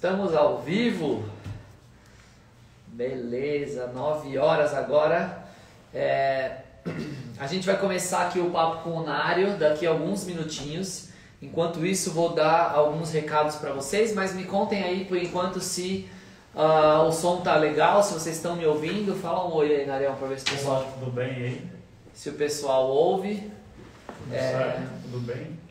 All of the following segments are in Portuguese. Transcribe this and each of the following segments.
Estamos ao vivo. Beleza, 9 horas agora. A gente vai começar aqui o papo com o Nário daqui a alguns minutinhos. Enquanto isso, vou dar alguns recados para vocês, mas me contem aí por enquanto se o som tá legal, se vocês estão me ouvindo. Fala um oi aí, Nário, para ver se o pessoal... Tudo bem aí? Se o pessoal ouve. Tudo certo, tudo bem?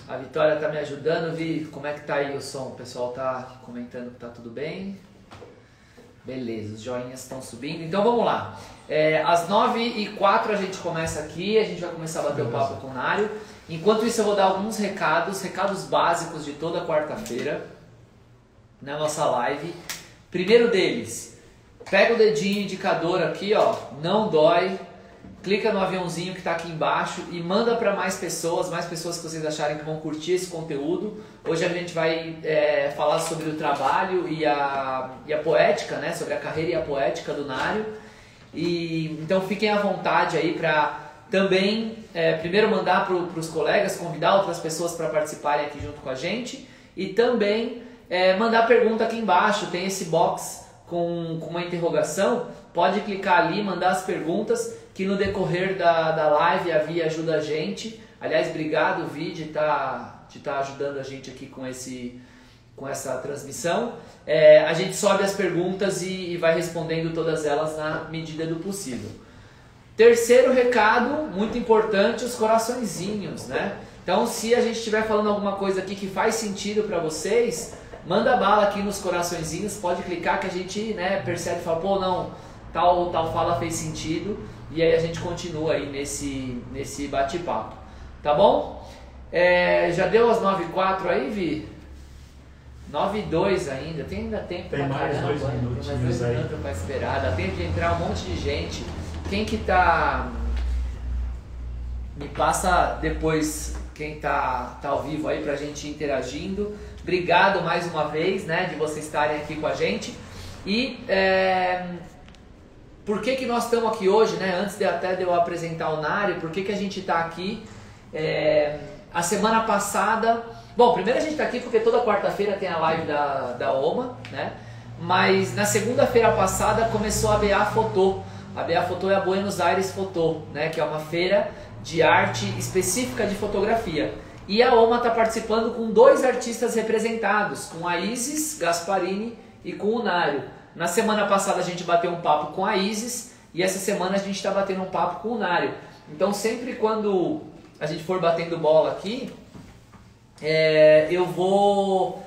A Vitória tá me ajudando. Vi, como é que tá aí o som? O pessoal tá comentando que tá tudo bem. Beleza, os joinhas estão subindo. Então vamos lá. Às 9h04 a gente começa aqui. A gente vai começar a bater o papo com o Nário. Enquanto isso eu vou dar alguns recados básicos de toda quarta-feira na nossa live. Primeiro deles, pega o dedinho indicador aqui, ó, não dói. Clica no aviãozinho que está aqui embaixo e manda para mais pessoas que vocês acharem que vão curtir esse conteúdo. Hoje a gente vai falar sobre o trabalho e a poética, né? Sobre a carreira e a poética do Nário. Então fiquem à vontade aí para também, primeiro mandar para os colegas, convidar outras pessoas para participarem aqui junto com a gente. E também mandar pergunta aqui embaixo, tem esse box com uma interrogação. Pode clicar ali, mandar as perguntas, que no decorrer da live a Vi ajuda a gente. Aliás, obrigado, Vi, de tá ajudando a gente aqui com essa transmissão. A gente sobe as perguntas e vai respondendo todas elas na medida do possível. Terceiro recado, muito importante, os coraçõezinhos, né? Então, se a gente estiver falando alguma coisa aqui que faz sentido para vocês, manda bala aqui nos coraçõezinhos, pode clicar que a gente percebe e fala, pô, não, tal fala fez sentido. E aí a gente continua aí nesse bate-papo, tá bom? Já deu as 9h04 aí, Vi? 9h02 ainda, ainda tempo pra caramba. Tem mais 2 minutinhos aí. Tempo pra esperar, dá tempo de entrar um monte de gente. Quem que tá... Me passa depois quem tá ao vivo aí pra gente ir interagindo. Obrigado mais uma vez, né, de vocês estarem aqui com a gente. E... por que nós estamos aqui hoje, né? Antes de eu apresentar o Nário, por que a gente está aqui? A semana passada... Bom, primeiro a gente está aqui porque toda quarta-feira tem a live da OMA, né? Mas na segunda-feira passada começou a BA Photo. A BA Photo é a Buenos Aires Photo, né? Que é uma feira de arte específica de fotografia. E a OMA está participando com 2 artistas representados, com a Isis Gasparini e com o Nário. Na semana passada a gente bateu um papo com a Isis e essa semana a gente está batendo um papo com o Nário. Então sempre quando a gente for batendo bola aqui, eu vou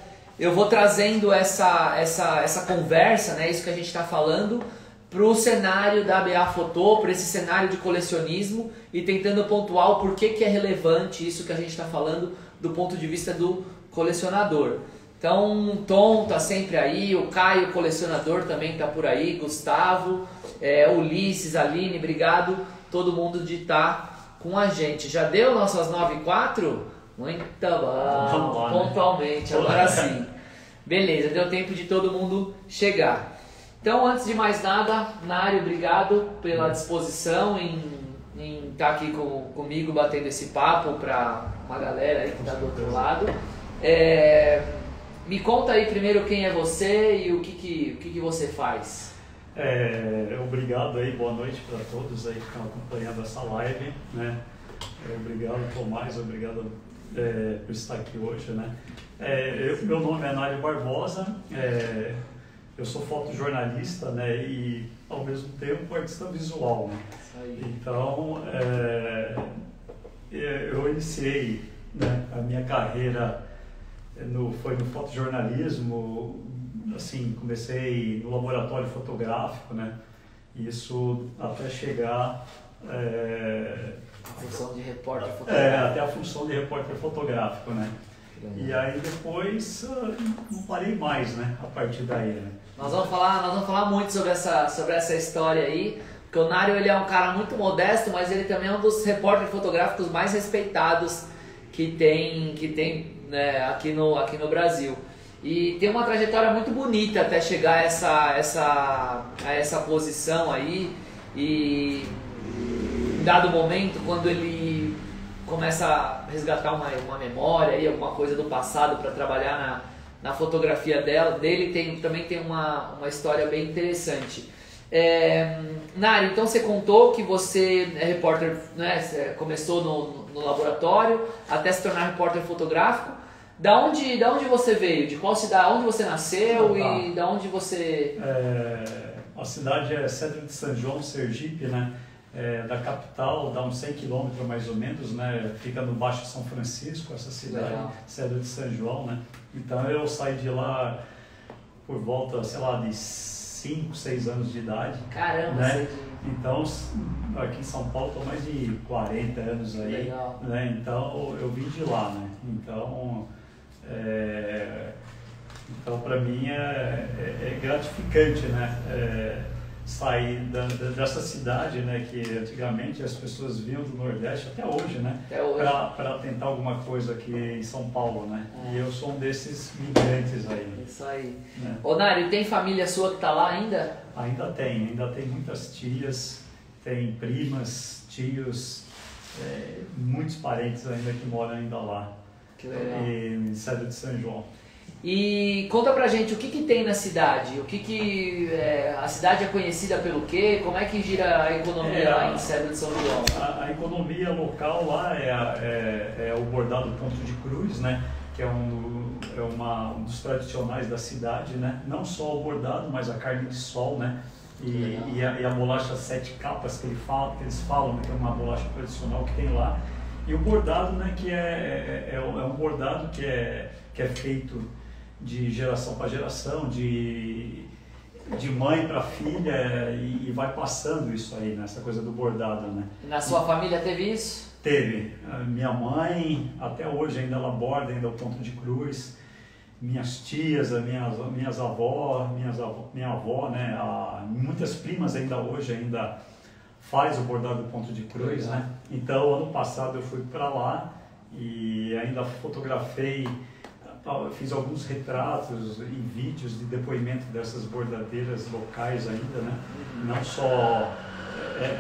trazendo essa conversa, né, isso que a gente está falando, para o cenário da BA Photo, para esse cenário de colecionismo e tentando pontuar o porquê que é relevante isso que a gente está falando do ponto de vista do colecionador. Então, o Tom tá sempre aí, o Caio, colecionador, também tá por aí, Gustavo, Ulisses, Aline, obrigado todo mundo de estar com a gente. Já deu nossas 9h04? Muito bom, pontualmente, agora sim. Beleza, deu tempo de todo mundo chegar. Então, antes de mais nada, Nário, obrigado pela disposição em estar aqui comigo batendo esse papo para uma galera aí que está do outro lado. Me conta aí primeiro quem é você e o que você faz. Obrigado aí, boa noite para todos aí que estão acompanhando essa live, né? Obrigado, Tomás, obrigado por estar aqui hoje, né? Meu nome é Nário Barbosa, eu sou fotojornalista, né? E ao mesmo tempo artista visual, né? Então, eu iniciei, né, a minha carreira foi no fotojornalismo, assim, comecei no laboratório fotográfico, né? Isso até chegar... a função de repórter fotográfico. Até a função de repórter fotográfico, né? E aí depois não parei mais, né? A partir daí, né? Nós vamos falar muito sobre essa história aí, porque o Nário ele é um cara muito modesto, mas ele também é um dos repórteres fotográficos mais respeitados que tem né, aqui no Brasil. E tem uma trajetória muito bonita até chegar a essa posição aí. E em dado momento, quando ele começa a resgatar uma memória, aí, alguma coisa do passado para trabalhar na fotografia dele também tem uma história bem interessante. Nari, então você contou que você é repórter, né, você começou no laboratório até se tornar repórter fotográfico. Da onde você veio? De qual cidade? Onde você nasceu e da onde você... A cidade é Cedro de São João, Sergipe, né? Da capital, dá uns 100 quilômetros mais ou menos, né? Fica no Baixo São Francisco, essa cidade, legal. Cedro de São João, né? Então eu saí de lá por volta, sei lá, de 5, 6 anos de idade. Caramba, né? Então, aqui em São Paulo estou mais de 40 anos aí, legal. Né? Então eu vim de lá, né? Então para mim é gratificante, né? Sair dessa cidade, né? Que antigamente as pessoas vinham do Nordeste, até hoje, né? Para tentar alguma coisa aqui em São Paulo, né? E eu sou um desses migrantes aí. Isso aí. Né? Ô Nari, tem família sua que está lá ainda? Ainda tem muitas tias, tem primas, tios, muitos parentes ainda que moram ainda lá. Que legal. Em Cedro de São João. E conta pra gente o que tem na cidade, a cidade é conhecida pelo quê, como é que gira a economia lá em Cedro de São João? A economia local lá é o bordado ponto de cruz, né? Que é um dos tradicionais da cidade, né? Não só o bordado, mas a carne de sol, né? E a bolacha 7 capas que eles falam, né? Que é uma bolacha tradicional que tem lá. E o bordado, né? Que é um bordado que é feito de geração para geração, de mãe para filha, e vai passando isso aí, né? Essa coisa do bordado, né? Na sua família teve isso? Teve. A minha mãe, até hoje ainda ela borda ainda o ponto de cruz. Minhas tias, minhas avós, minha avó, né? Muitas primas ainda hoje faz o bordado do ponto de cruz, né? Então, ano passado eu fui para lá e ainda fotografei, fiz alguns retratos e vídeos de depoimento dessas bordadeiras locais ainda, né? Não só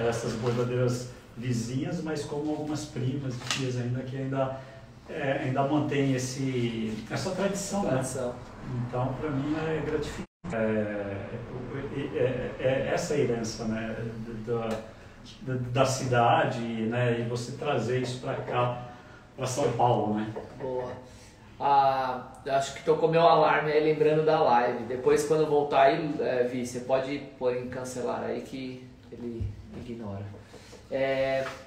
essas bordadeiras vizinhas, mas como algumas primas e tias ainda que ainda mantém essa tradição, né? Então, para mim é gratificante. Essa herança, né? Da cidade, né? E você trazer isso para cá, para São Paulo, né? Boa. Acho que tocou meu alarme aí lembrando da live. Depois, quando voltar aí, Vi, você pode pôr em cancelar aí que ele ignora.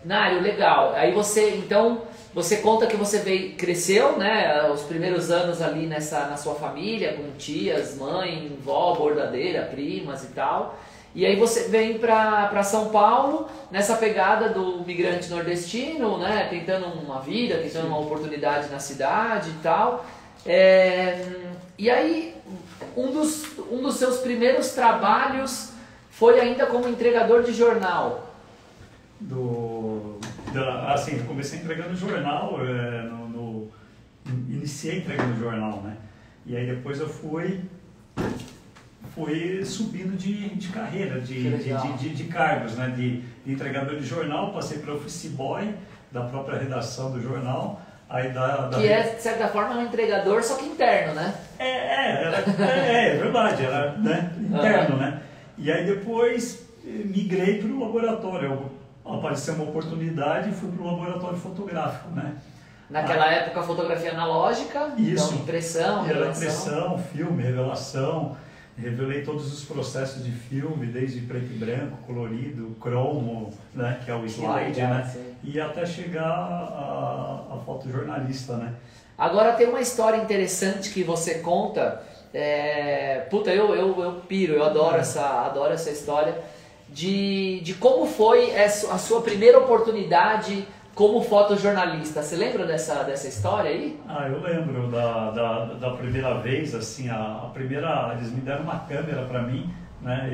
Nário, legal. Aí você conta que você cresceu, né? Os primeiros anos ali na sua família, com tias, mãe, vó, bordadeira, primas e tal. E aí você vem para São Paulo, nessa pegada do migrante nordestino, né? Tentando uma vida, tentando uma oportunidade na cidade e tal. E aí, um dos seus primeiros trabalhos foi ainda como entregador de jornal. Assim, eu comecei entregando jornal, iniciei entregando jornal, né? E aí depois eu fui subindo de carreira, de cargos, né? De entregador de jornal, passei para office boy da própria redação do jornal. Aí de certa forma, um entregador, só que interno, né? É verdade, era, né? Interno, né? E aí depois migrei para o laboratório. Apareceu uma oportunidade e fui para o laboratório fotográfico, né? Naquela época, fotografia analógica, isso, então impressão, revelação. Impressão, filme, revelação. Revelei todos os processos de filme, desde preto e branco, colorido, cromo, né, que é o slide, legal, né, sim. E até chegar a fotojornalista, né. Agora tem uma história interessante que você conta, eu piro, eu adoro essa história, de como foi a sua primeira oportunidade como fotojornalista. Você lembra dessa história aí? Eu lembro da primeira vez, assim, eles me deram uma câmera para mim, né,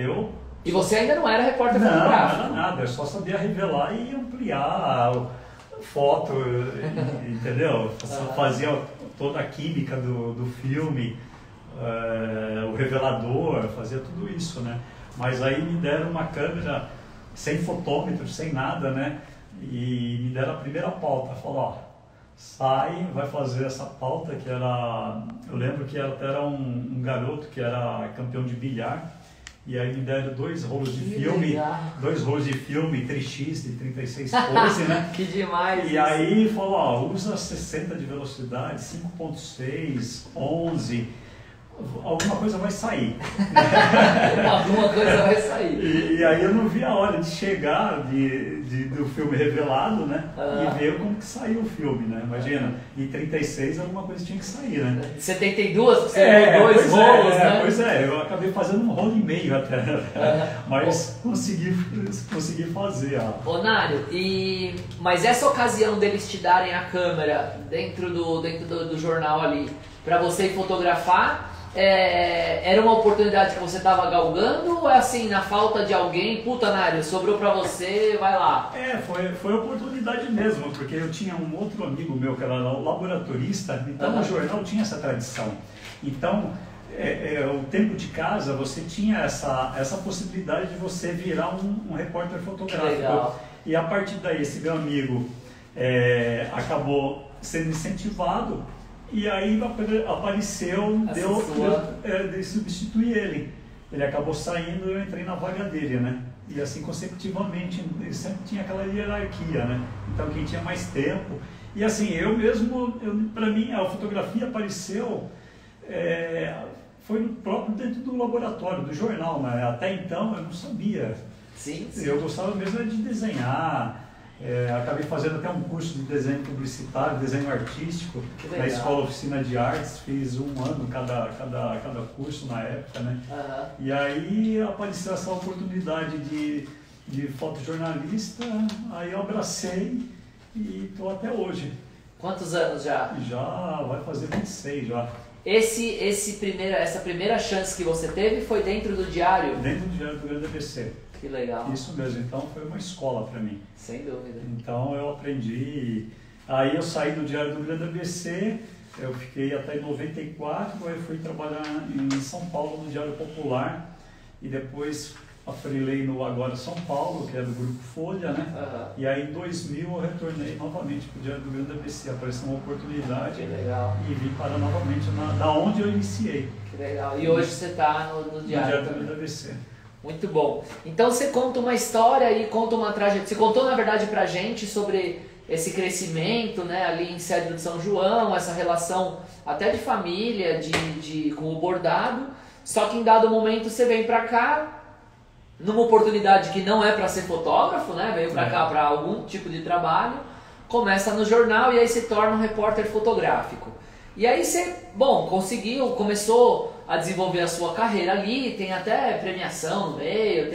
E você ainda não era repórter fotográfico? Não era nada, eu só sabia revelar e ampliar foto, entendeu? Fazia toda a química do filme, o revelador, fazia tudo isso, né. Mas aí me deram uma câmera sem fotômetro, sem nada, né? E me deram a primeira pauta. Falaram, sai, vai fazer essa pauta que era... Eu lembro que era um garoto que era campeão de bilhar. E aí me deram 2 rolos de filme, legal. 2 rolos de filme 3x de 36 pose, né? Que demais! E aí falou, ó, usa 60 de velocidade, 5.6, 11, alguma coisa vai sair. Alguma coisa vai sair. E aí eu não vi a hora de chegar do filme revelado, né? E ver como que saiu o filme, né? Imagina, em 36 alguma coisa tinha que sair, né? 72, você levou 2 rolos, né? Pois é, eu acabei fazendo um rolo e meio até, mas consegui fazer. Ô Nário, mas essa ocasião deles te darem a câmera dentro do jornal ali, pra você ir fotografar, era uma oportunidade que você estava galgando ou é assim, na falta de alguém, puta Nário, sobrou pra você, vai lá? Foi oportunidade mesmo, porque eu tinha um outro amigo meu que era laboratorista, então o jornal tinha essa tradição. Então, o tempo de casa, você tinha essa possibilidade de você virar um repórter fotográfico. Legal. E a partir daí, esse meu amigo acabou sendo incentivado. E aí apareceu, de substituir ele. Ele acabou saindo e eu entrei na vaga dele, né? E assim consecutivamente, ele sempre tinha aquela hierarquia, né? Então quem tinha mais tempo. E assim, para mim, a fotografia apareceu, foi próprio dentro do laboratório, do jornal, né? Até então eu não sabia. Sim. Eu gostava mesmo de desenhar. Acabei fazendo até um curso de desenho publicitário, desenho artístico, na Escola Oficina de Artes, fiz 1 ano cada curso na época, né? E aí apareceu essa oportunidade de fotojornalista, aí eu abracei e estou até hoje. Quantos anos já? Já vai fazer 26 já. Essa primeira chance que você teve foi dentro do diário? Dentro do diário do Grande ABC. Que legal. Isso mesmo, então foi uma escola para mim. Sem dúvida. Então eu aprendi, aí eu saí do Diário do Grande ABC, eu fiquei até em 94, aí fui trabalhar em São Paulo no Diário Popular e depois afrilei no Agora São Paulo, que era do Grupo Folha, né? E aí em 2000 eu retornei novamente para o Diário do Grande ABC, apareceu uma oportunidade e vim para novamente da onde eu iniciei. Que legal. E hoje você está no Diário do Grande ABC. Muito bom. Então você conta uma história e conta uma trajetória. Você contou na verdade pra gente sobre esse crescimento, né, ali em Cedro de São João, essa relação até de família, com o bordado. Só que em dado momento você vem pra cá, numa oportunidade que não é pra ser fotógrafo, né? Veio pra cá pra algum tipo de trabalho, começa no jornal e aí se torna um repórter fotográfico. E aí você, começou a desenvolver a sua carreira ali, tem até premiação no meio,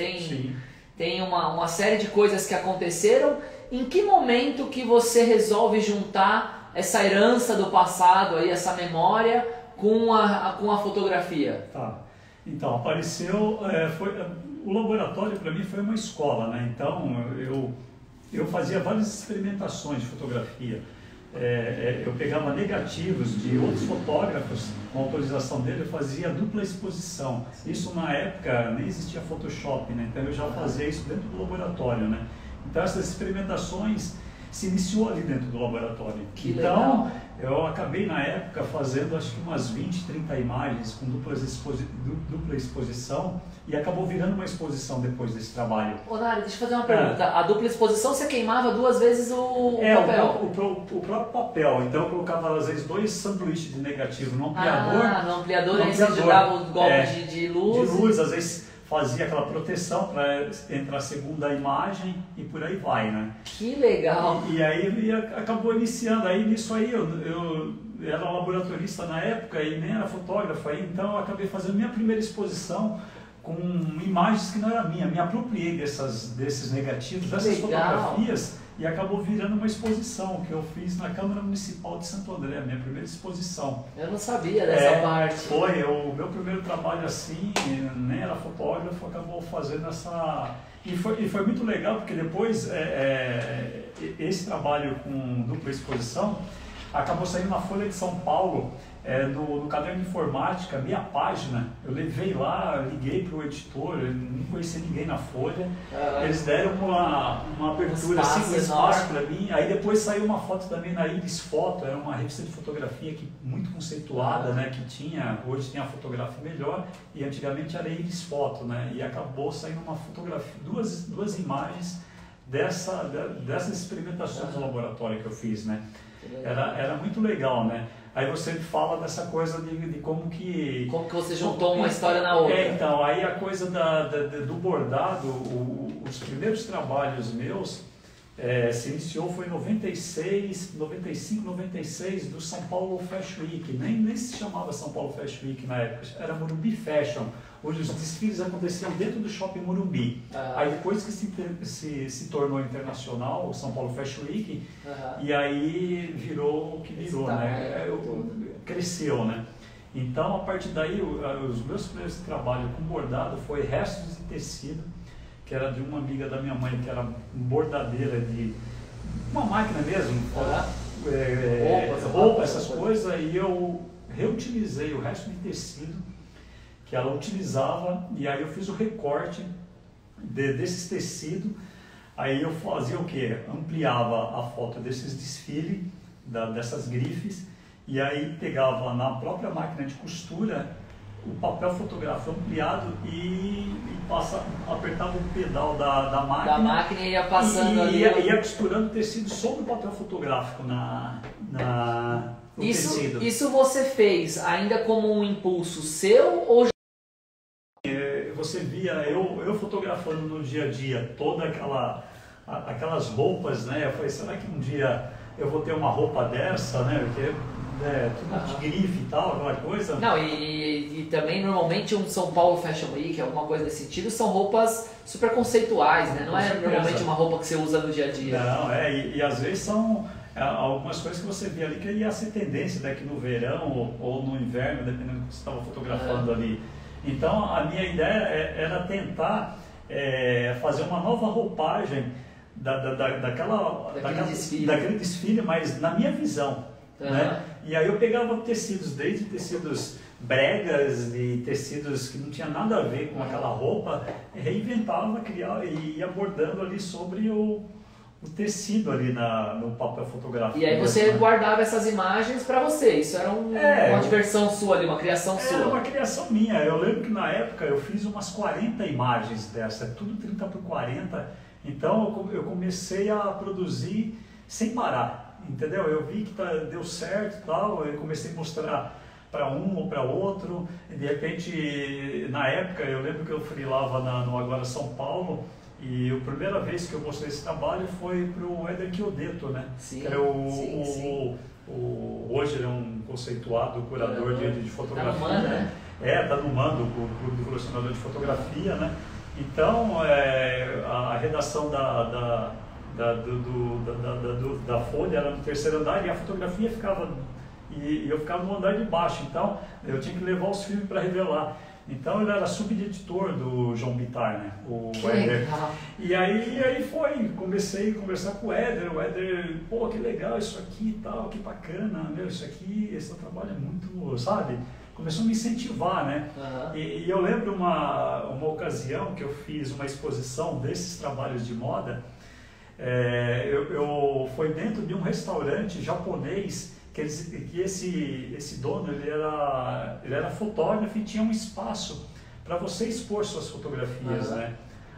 tem uma série de coisas que aconteceram. Em que momento que você resolve juntar essa herança do passado, aí, essa memória, com a fotografia? Tá. Então, apareceu... o laboratório para mim foi uma escola, né? Então, eu fazia várias experimentações de fotografia. Eu pegava negativos de outros fotógrafos, com autorização dele, eu fazia dupla exposição. Isso na época nem existia Photoshop, né? Então eu já fazia isso dentro do laboratório, né? Então essas experimentações se iniciou ali dentro do laboratório. Então eu acabei na época fazendo acho que umas 20, 30 imagens com dupla exposição e acabou virando uma exposição depois desse trabalho. Ô Nário, deixa eu fazer uma pergunta. A dupla exposição você queimava 2 vezes o papel? O próprio papel. Então eu colocava às vezes 2 sanduíches de negativo no ampliador. No ampliador aí você jogava o golpe de luz. De luz, às vezes fazia aquela proteção para entrar a segunda imagem e por aí vai, né? Que legal! E aí acabou iniciando, aí nisso aí eu era laboratorista na época e nem era fotógrafo, aí, então eu acabei fazendo minha primeira exposição com imagens que não era minha, me apropriei desses negativos, dessas fotografias e acabou virando uma exposição que eu fiz na Câmara Municipal de Santo André, minha primeira exposição. Eu não sabia dessa parte. Foi, o meu primeiro trabalho assim, nem era fotógrafo, acabou fazendo essa... E foi muito legal porque depois esse trabalho com dupla exposição acabou saindo na Folha de São Paulo, no caderno de informática, meia página. Eu levei lá, liguei para o editor, eu não conhecia ninguém na Folha. Eles deram uma abertura, assim, um espaço para mim. Aí depois saiu uma foto também na Iris Foto, era uma revista de fotografia muito conceituada, né, que tinha, hoje tem a Fotografia Melhor, e antigamente era Iris Foto, né, e acabou saindo uma fotografia, duas imagens dessas experimentações no laboratório que eu fiz, né. Era muito legal, né. Aí você fala dessa coisa de como que você juntou uma história na outra. Então, aí a coisa do bordado, os primeiros trabalhos meus, se iniciou foi em 96, 95, 96, do São Paulo Fashion Week. Nem se chamava São Paulo Fashion Week na época, era Morumbi Fashion. Hoje os desfiles aconteciam dentro do Shopping Morumbi. Aí depois que se tornou internacional, o São Paulo Fashion Week, e aí virou o que virou, né? Cresceu, né? Então, a partir daí, os meus primeiros trabalhos com bordado foi restos de tecido, que era de uma amiga da minha mãe, que era bordadeira de uma máquina mesmo, roupa, essas coisas, e eu reutilizei o resto de tecido que ela utilizava, e aí eu fiz o recorte desses tecidos. Aí eu fazia o que? Ampliava a foto desses desfiles, dessas grifes, e aí pegava na própria máquina de costura o papel fotográfico ampliado e apertava o pedal da máquina. Da máquina e ia passando ali. Ia costurando o tecido sobre o papel fotográfico no tecido. Isso você fez ainda como um impulso seu ou você via eu fotografando no dia a dia toda aquelas roupas, né? Eu falei, será que um dia eu vou ter uma roupa dessa, né? Porque tudo de grife e tal, aquela coisa. Não, e também normalmente um São Paulo Fashion Week, alguma coisa desse sentido, são roupas super conceituais, né? Não é normalmente uma roupa que você usa no dia a dia. Não, e às vezes são algumas coisas que você via ali que ia ser tendência daqui no verão ou no inverno, dependendo do que você estava fotografando ali. Então, a minha ideia era tentar fazer uma nova roupagem daquele desfile, mas na minha visão. Né? E aí eu pegava tecidos, desde tecidos bregas, de tecidos que não tinha nada a ver com aquela roupa, reinventava, criava e ia bordando ali sobre o tecido ali no papel fotográfico. E aí você guardava essas imagens para você, isso era uma diversão sua ali, uma criação sua. Era uma criação minha. Eu lembro que na época eu fiz umas 40 imagens dessa, tudo 30 por 40, então eu comecei a produzir sem parar, entendeu? Eu vi que deu certo e tal, eu comecei a mostrar para um ou para outro, e de repente, na época, eu lembro que eu freelava no Agora São Paulo, e a primeira vez que eu mostrei esse trabalho foi para o Éder Chiodeto, né? Sim, que era hoje ele é um conceituado curador de fotografia. Tá no MAN, né? Tá no MAN, do Clube de Colecionador de Fotografia, né? Então, a redação da Folha era no terceiro andar e a fotografia ficava... E eu ficava no andar de baixo, então eu tinha que levar os filmes para revelar. Então ele era subeditor do João Bittar, né? O Éder. E aí comecei a conversar com o Éder, pô, que legal isso aqui e tal, que bacana, meu, esse trabalho é muito, sabe? Começou a me incentivar, né? E eu lembro uma ocasião que eu fiz uma exposição desses trabalhos de moda, foi dentro de um restaurante japonês, que esse dono ele era fotógrafo e tinha um espaço para você expor suas fotografias, né?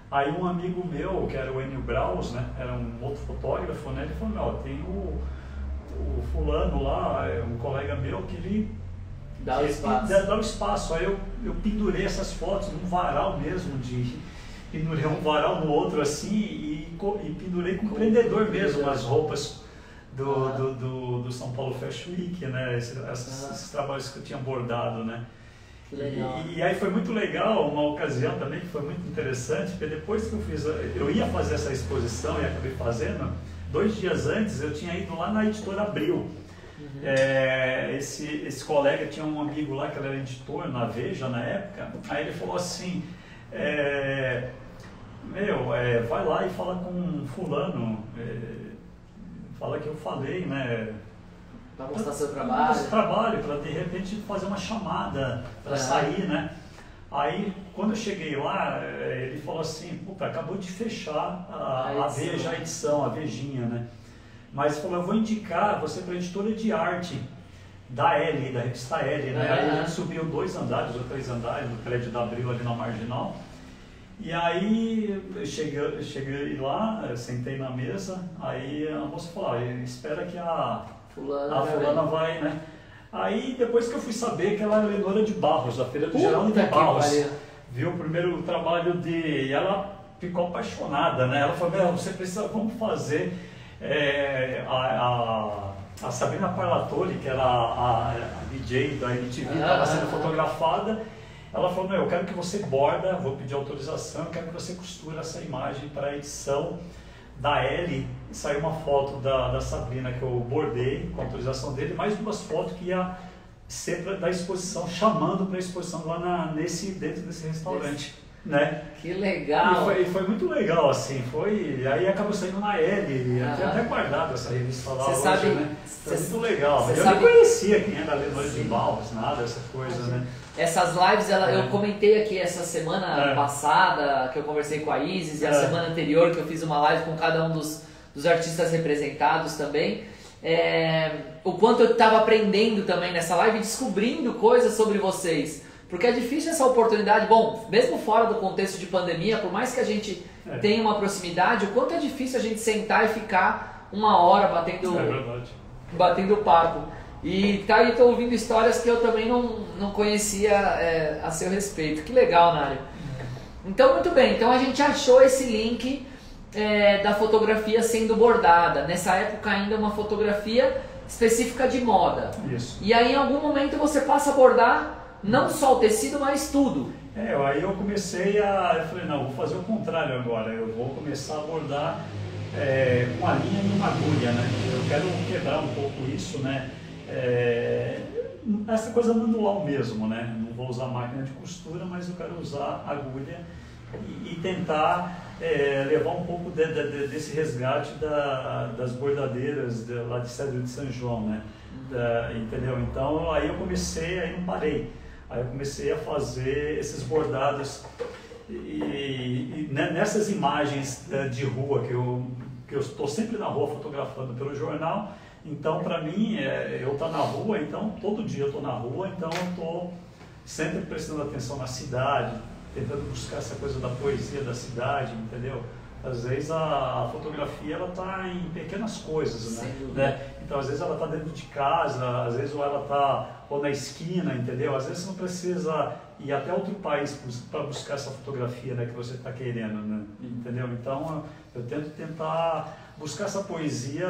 Aí um amigo meu, que era o Enio Braus, né? Era um outro fotógrafo, né? Ele falou, não, tem o fulano lá, um colega meu que ele dá o espaço. Aí eu pendurei essas fotos num varal mesmo, pendurei um varal no outro assim e pendurei com prendedor mesmo as roupas do São Paulo Fashion Week, né? Esses trabalhos que eu tinha bordado, né? Que legal. E aí foi muito legal, uma ocasião também que foi muito interessante, porque depois que eu ia fazer essa exposição e acabei fazendo, 2 dias antes eu tinha ido lá na editora Abril. Esse colega tinha um amigo lá que ele era editor na Veja na época, aí ele falou assim, vai lá e fala com fulano, fala que eu falei, né? Para mostrar seu trabalho. Esse trabalho, para de repente fazer uma chamada, para sair, né? Aí, quando eu cheguei lá, ele falou assim, puta, acabou de fechar a Veja, a edição, a Vejinha, né? Mas falou, eu vou indicar você para a editora de arte da L, da revista L, né? Aí a gente subiu 2 andares ou 3 andares no prédio da Abril ali na Marginal. E aí eu cheguei lá, sentei na mesa, aí a moça falou, espera que a fulana vai, né? Aí depois que eu fui saber que ela é Lenora de Barros, da Feira do Geraldo de Barros, viu o primeiro trabalho e ela ficou apaixonada, né? Ela falou, você precisa, vamos fazer a Sabrina Parlatore, que era a DJ da MTV, estava sendo fotografada. Ela falou, eu quero que você borda, vou pedir autorização, eu quero que você costura essa imagem para a edição da L. E saiu uma foto da Sabrina que eu bordei, com a autorização dele, mais 2 fotos que ia ser da exposição, chamando para a exposição lá dentro desse restaurante. Né? Que legal! E foi muito legal, assim, aí acabou saindo na L, eu tinha até guardado essa revista lá hoje, sabe, né? Foi muito legal, eu sabe, nem conhecia quem era Lenora de Barros, nada, essa coisa, né? Essas lives, eu comentei aqui essa semana passada, que eu conversei com a Isis, e a semana anterior que eu fiz uma live com cada um dos artistas representados também, o quanto eu estava aprendendo também nessa live, descobrindo coisas sobre vocês. Porque é difícil essa oportunidade, bom, mesmo fora do contexto de pandemia, por mais que a gente tenha uma proximidade, o quanto é difícil a gente sentar e ficar 1 hora batendo papo. E tá aí, tô ouvindo histórias que eu também não conhecia a seu respeito. Que legal, Nário. Então, muito bem, então a gente achou esse link da fotografia sendo bordada. Nessa época ainda uma fotografia específica de moda. Isso. E aí em algum momento você passa a bordar não só o tecido, mas tudo. Aí eu comecei eu falei, não, vou fazer o contrário agora, eu vou começar a bordar uma linha e uma agulha, né? Eu quero quebrar um pouco isso, né? Essa coisa manual mesmo, né? Não vou usar máquina de costura, mas eu quero usar agulha e tentar levar um pouco desse resgate das bordadeiras lá de Cedro de São João, né? Entendeu? Então aí eu comecei, aí não parei. Aí eu comecei a fazer esses bordados e nessas imagens de rua que eu estou sempre na rua fotografando pelo jornal. Então para mim eu estou na rua, então todo dia eu estou na rua, então eu estou sempre prestando atenção na cidade, tentando buscar essa coisa da poesia da cidade, entendeu? Às vezes a fotografia ela está em pequenas coisas, né? Então às vezes ela está dentro de casa, às vezes ela está na esquina, entendeu? Às vezes você não precisa ir até outro país para buscar essa fotografia, né, que você está querendo, né? Entendeu? Então eu tento tentar buscar essa poesia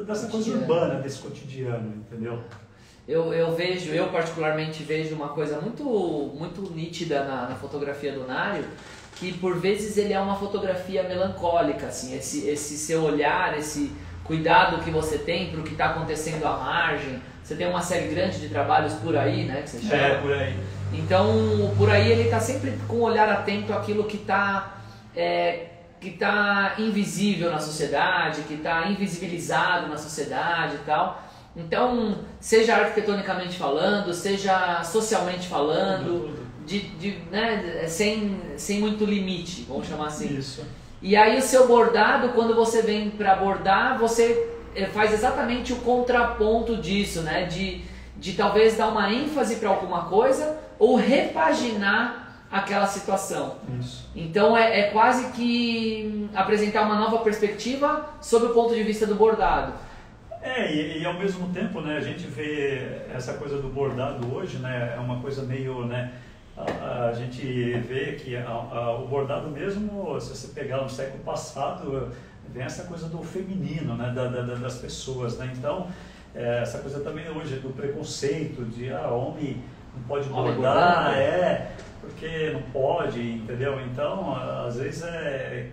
dessa coisa urbana, desse cotidiano, entendeu? Eu particularmente vejo uma coisa muito nítida na fotografia do Nário, que por vezes ele é uma fotografia melancólica, assim, esse seu olhar, esse cuidado que você tem para o que está acontecendo à margem. Você tem uma série grande de trabalhos por aí, né, que você chama. Por aí. Então, por aí ele está sempre com um olhar atento àquilo que está invisível na sociedade, que está invisibilizado na sociedade e tal. Então, seja arquitetonicamente falando, seja socialmente falando, né, sem muito limite, vamos chamar assim. Isso. E aí o seu bordado, quando você vem para bordar, você faz exatamente o contraponto disso, né? De talvez dar uma ênfase para alguma coisa ou repaginar aquela situação. Isso. Então é quase que apresentar uma nova perspectiva sob o ponto de vista do bordado. E ao mesmo tempo, né, a gente vê essa coisa do bordado hoje, né, é uma coisa meio, né, a gente vê que o bordado mesmo, se você pegar no século passado, vem essa coisa do feminino, né, das pessoas, né, então essa coisa também hoje do preconceito de homem não pode bordar, porque não pode, entendeu? Então, às vezes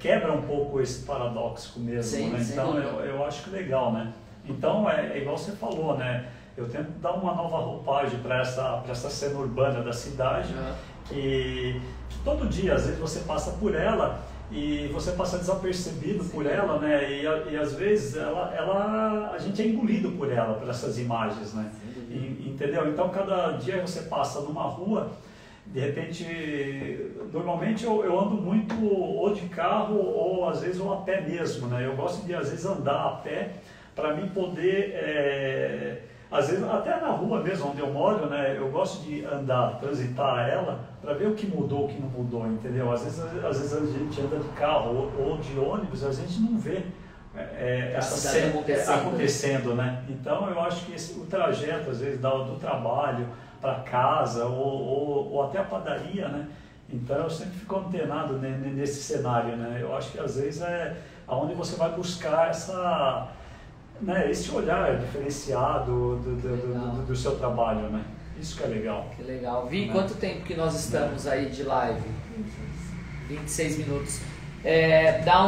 quebra um pouco esse paradoxo mesmo, sim, né? Então eu acho que legal, né? Então é igual você falou, né? Eu tento dar uma nova roupagem para essa cena urbana da cidade, que todo dia, às vezes você passa por ela e você passa desapercebido por ela, né? E às vezes a gente é engolido por ela, por essas imagens, né? Entendeu? Então cada dia você passa numa rua, de repente, normalmente eu ando muito ou de carro ou às vezes ou a pé mesmo, né? Eu gosto de às vezes andar a pé para mim poder, às vezes até na rua mesmo onde eu moro, né? Eu gosto de andar, transitar ela para ver o que mudou, o que não mudou, entendeu? Às vezes a gente anda de carro ou de ônibus, a gente não vê essa cena acontecendo, né? Então eu acho que o trajeto às vezes do trabalho para casa ou até a padaria, né? Então eu sempre fico antenado nesse cenário, né? Eu acho que às vezes é aonde você vai buscar esse olhar diferenciado do seu trabalho, né? Isso que é legal. Que legal. Vi, quanto tempo que nós estamos aí de live? 26 minutos. Dá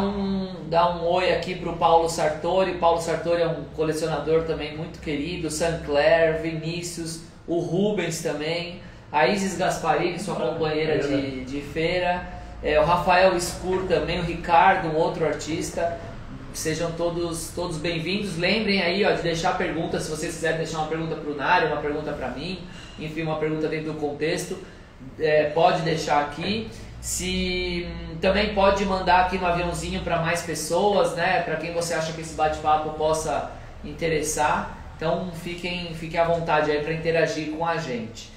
um oi aqui para o Paulo Sartori. O Paulo Sartori é um colecionador também muito querido. Sancler, Vinícius, o Rubens também, a Isis Gasparini, sua companheira de feira, o Rafael Scur também, o Ricardo, um outro artista. Sejam todos bem-vindos. Lembrem aí de deixar perguntas, se vocês quiserem deixar uma pergunta para o Nário, uma pergunta para mim, enfim, uma pergunta dentro do contexto, pode deixar aqui. Também pode mandar aqui no aviãozinho para mais pessoas, né? Para quem você acha que esse bate-papo possa interessar. Então fiquem à vontade aí para interagir com a gente.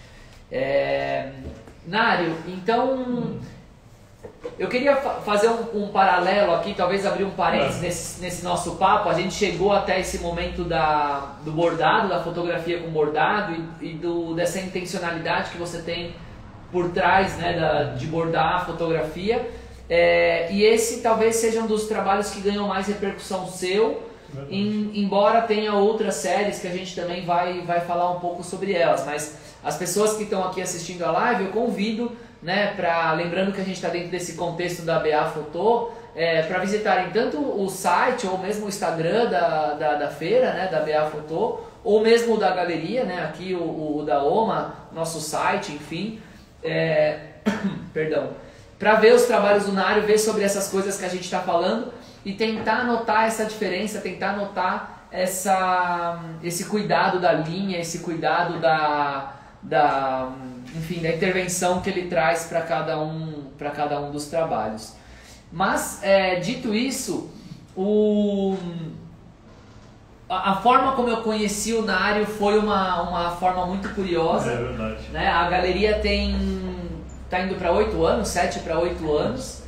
Nário, então eu queria fazer um paralelo aqui, talvez abrir um parênteses nesse nosso papo. A gente chegou até esse momento do bordado, da fotografia com bordado e dessa intencionalidade que você tem por trás, né, de bordar a fotografia. E esse talvez seja um dos trabalhos que ganham mais repercussão seu. Embora tenha outras séries que a gente também vai falar um pouco sobre elas, mas as pessoas que estão aqui assistindo a live, eu convido, né, lembrando que a gente está dentro desse contexto da BA Photo, para visitarem tanto o site ou mesmo o Instagram da feira, né, da BA Photo, ou mesmo o da galeria, né, aqui o da OMA, nosso site, enfim, perdão, para ver os trabalhos do Nário, ver sobre essas coisas que a gente está falando e tentar notar essa diferença, tentar notar esse cuidado da linha, esse cuidado enfim, da intervenção que ele traz para cada um dos trabalhos. Mas, dito isso, a forma como eu conheci o Nário foi uma forma muito curiosa. É verdade. Né? A galeria está indo para 8 anos, 7 para 8 anos.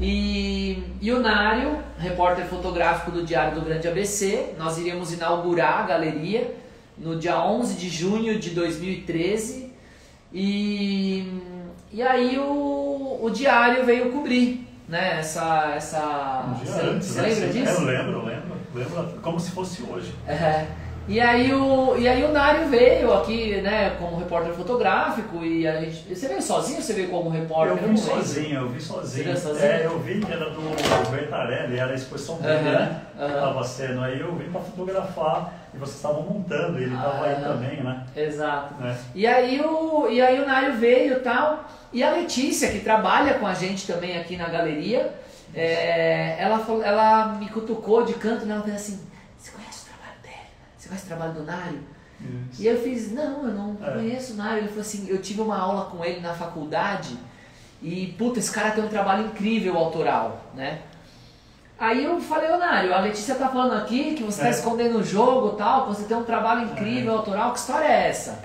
E o Nário, repórter fotográfico do Diário do Grande ABC, nós iríamos inaugurar a galeria no dia 11 de junho de 2013 e aí o Diário veio cobrir, né, Você lembra disso? Eu lembro como se fosse hoje. E aí o Nário veio aqui, né, como repórter fotográfico e você veio sozinho ou você veio como repórter? Eu vi sozinho. Você veio sozinho? Eu vi que era do Bertarelli, era a exposição dele, né? Estava sendo, aí eu vim para fotografar e vocês estavam montando, ele estava aí também, né? Exato. E aí o Nário veio e tal, e a Letícia, que trabalha com a gente também aqui na galeria, ela me cutucou de canto, né? Ela fez assim: você conhece o trabalho do Nário? Isso. E eu fiz: não, eu não conheço o Nário. Ele falou assim: eu tive uma aula com ele na faculdade e, puta, esse cara tem um trabalho incrível autoral, né? Aí eu falei: ô Nário, a Letícia tá falando aqui que você tá escondendo o jogo e tal, que você tem um trabalho incrível autoral, que história é essa?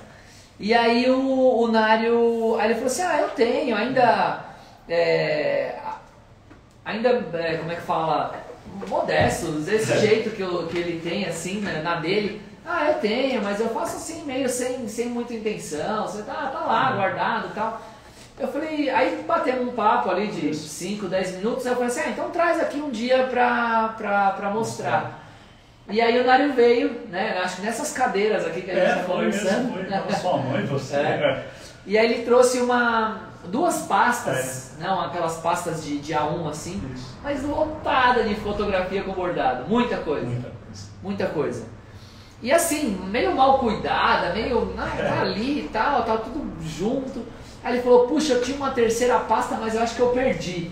E aí o Nário, aí ele falou assim: eu tenho, ainda, como é que fala, modesto, desse jeito que ele tem, assim, né, na dele. Eu tenho, mas eu faço assim, meio sem muita intenção, você tá lá guardado e tal. Eu falei, aí batemos um papo ali de 5, 10 minutos, aí eu falei assim: então traz aqui um dia pra mostrar. E aí o Nário veio, né, acho que nessas cadeiras aqui que a gente tá conversando. Foi sua mãe, você. E aí ele trouxe duas pastas, não, aquelas pastas de A1 assim, mas lotada de fotografia com bordado, muita coisa. E assim, meio mal cuidada, meio tá ali e tal, tá tudo junto. Aí ele falou: puxa, eu tinha uma terceira pasta, mas eu acho que eu perdi.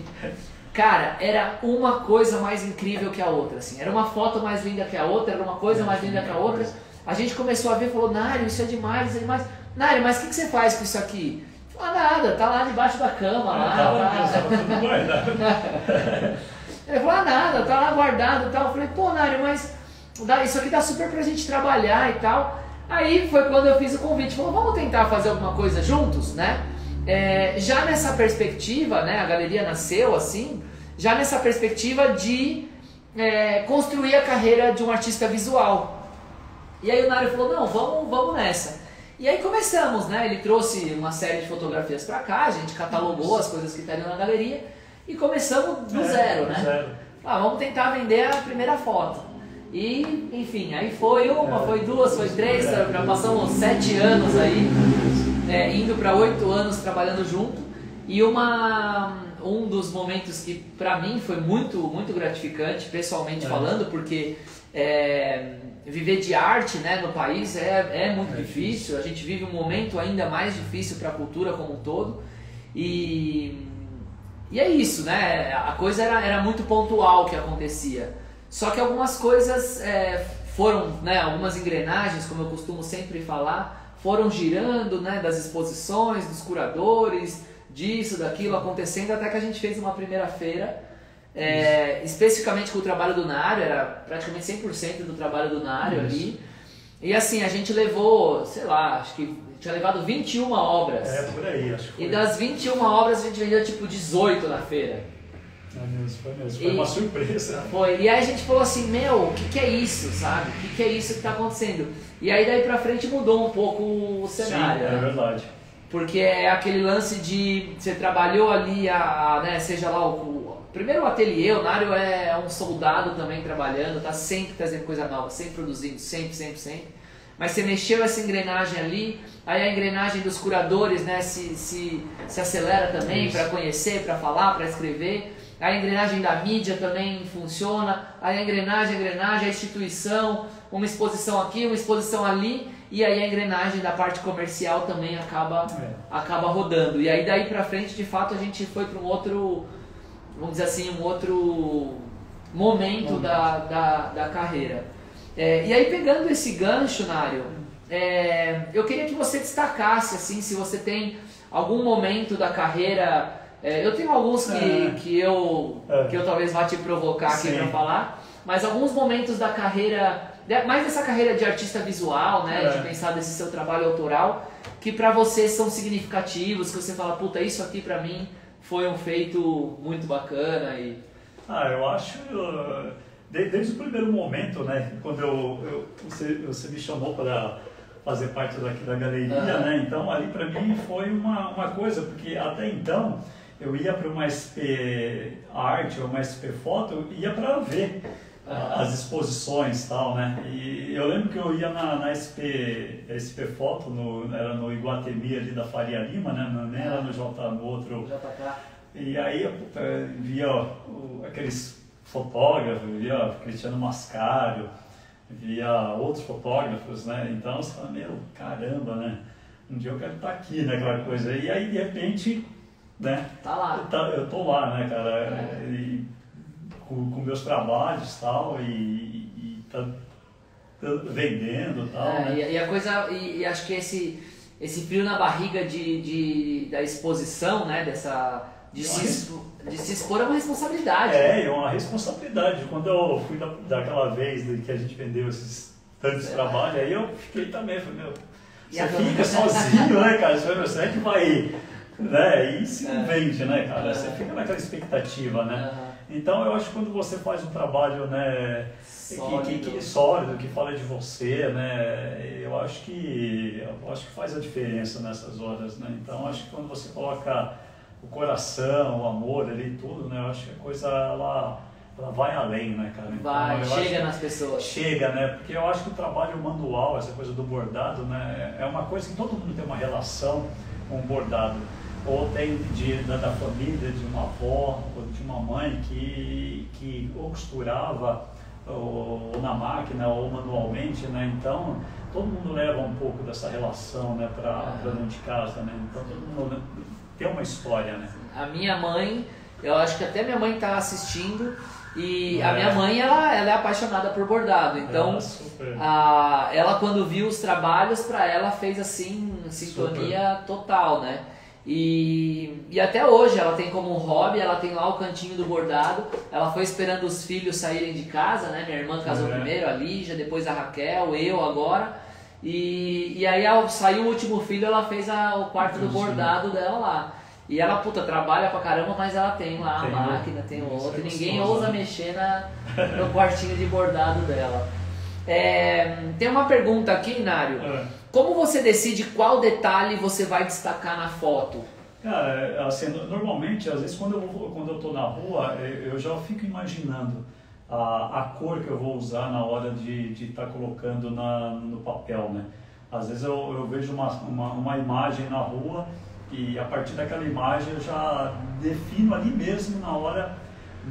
Cara, era uma coisa mais incrível que a outra, assim. Era uma foto mais linda que a outra, era uma coisa mais linda que a outra. A gente começou a ver e falou, Nário, isso é demais, isso é demais. Nário, mas o que você faz com isso aqui? Falou, nada, tá lá debaixo da cama, lá. Tava tudo guardado. Ele falou, nada, tá lá guardado e tal. Eu falei, pô, Nário, mas isso aqui dá super pra gente trabalhar e tal. Aí foi quando eu fiz o convite, falou, vamos tentar fazer alguma coisa juntos, né? Já nessa perspectiva, né, a galeria nasceu assim, já nessa perspectiva de construir a carreira de um artista visual. E aí o Nário falou, não, vamos nessa. E aí começamos, né, ele trouxe uma série de fotografias para cá, a gente catalogou as coisas que estariam na galeria e começamos do zero, né? Zero. Vamos tentar vender a primeira foto. E, enfim, aí foi uma, foi duas, foi três, já passamos 7 anos aí, indo para 8 anos trabalhando junto. E um dos momentos que para mim foi muito, muito gratificante, pessoalmente falando, porque viver de arte, né, no país é muito difícil. A gente vive um momento ainda mais difícil para a cultura como um todo. E é isso, né? A coisa era muito pontual que acontecia. Só que algumas coisas foram, né, algumas engrenagens, como eu costumo sempre falar, foram girando, né, das exposições, dos curadores, disso, daquilo, acontecendo, até que a gente fez uma primeira feira, especificamente com o trabalho do Nário, era praticamente 100% do trabalho do Nário ali. E assim, a gente levou, sei lá, acho que tinha levado 21 obras. Por aí, acho que foi. E das 21 obras a gente vendeu tipo 18 na feira. Foi mesmo. Foi uma surpresa. Foi. E aí a gente falou assim, meu, o que é isso, sabe? O que é isso que está acontecendo? E aí daí pra frente mudou um pouco o cenário. Sim, né? verdade. Porque é aquele lance de você trabalhou ali, né, seja lá primeiro o ateliê, o Nário é um soldado também trabalhando, tá sempre trazendo coisa nova, sempre produzindo, sempre. Mas você mexeu essa engrenagem ali, aí a engrenagem dos curadores, né, se acelera também para conhecer, para falar, para escrever. A engrenagem da mídia também funciona, aí a engrenagem, a instituição, uma exposição aqui, uma exposição ali, e aí a engrenagem da parte comercial também acaba rodando. E aí daí pra frente, de fato, a gente foi para um outro, vamos dizer assim, um outro momento da carreira. E aí pegando esse gancho, Nário, eu queria que você destacasse, assim, se você tem algum momento da carreira. Eu tenho alguns que eu talvez vá te provocar aqui para falar, mas alguns momentos da carreira, mais dessa carreira de artista visual, né, de pensar desse seu trabalho autoral, que para você são significativos, que você fala, puta, isso aqui para mim foi um feito muito bacana. Eu acho, desde o primeiro momento, né, quando você me chamou para fazer parte daqui da galeria, né, então ali para mim foi uma coisa, porque até então eu ia para uma SP Arte ou uma SP Foto, eu ia para ver as exposições e tal, né? E eu lembro que eu ia na SP Foto, era no Iguatemi ali da Faria Lima, né? Nem era no outro. E aí eu via aqueles fotógrafos, via Cristiano Mascaro, via outros fotógrafos, né? Então você fala, meu, caramba, né? Um dia eu quero estar aqui, né? Aquela coisa. E aí de repente, né? Tá lá. Eu tô lá, né, cara? Com meus trabalhos tal, e tá vendendo tal. Né? E a coisa, e acho que esse frio na barriga da exposição, né? De se expor é uma responsabilidade. É uma responsabilidade. Quando eu fui daquela vez que a gente vendeu esses tantos trabalhos, aí eu fiquei também, falei, meu, você fica sozinho, né, cara? Você é que vai, né? E se não vende, né, cara? Você fica naquela expectativa, né? Então eu acho que quando você faz um trabalho, né, sólido, que fala de você, né, eu acho que faz a diferença nessas horas, né? Então acho que quando você coloca o coração, o amor ali, tudo, né, eu acho que a coisa ela vai além, né, cara? Então, chega nas pessoas. Chega, né? Porque eu acho que o trabalho manual, essa coisa do bordado, né, é uma coisa que todo mundo tem uma relação com o bordado. Ou tem da família, de uma avó ou de uma mãe que ou costurava ou na máquina ou manualmente, né? Então todo mundo leva um pouco dessa relação, né, para dentro de casa, né? Então todo mundo tem uma história, né? A minha mãe, Eu acho que até minha mãe tá assistindo. E a minha mãe, ela é apaixonada por bordado, então ela quando viu os trabalhos, para ela fez assim, sintonia total, né? E até hoje ela tem como um hobby, ela tem lá o cantinho do bordado, ela foi esperando os filhos saírem de casa, né? Minha irmã casou primeiro, a Lígia, depois a Raquel, eu agora. E aí ao sair o último filho, ela fez o quarto do bordado dela lá. E ela, trabalha pra caramba, mas ela tem lá a máquina, tem outra, e ninguém ousa mexer no quartinho de bordado dela. Tem uma pergunta aqui, Nário. Como você decide qual detalhe você vai destacar na foto? Cara, assim, normalmente, às vezes, quando eu tô na rua, eu já fico imaginando a cor que eu vou usar na hora de estar colocando no papel, né? Às vezes eu vejo uma imagem na rua, e a partir daquela imagem eu já defino ali mesmo na hora,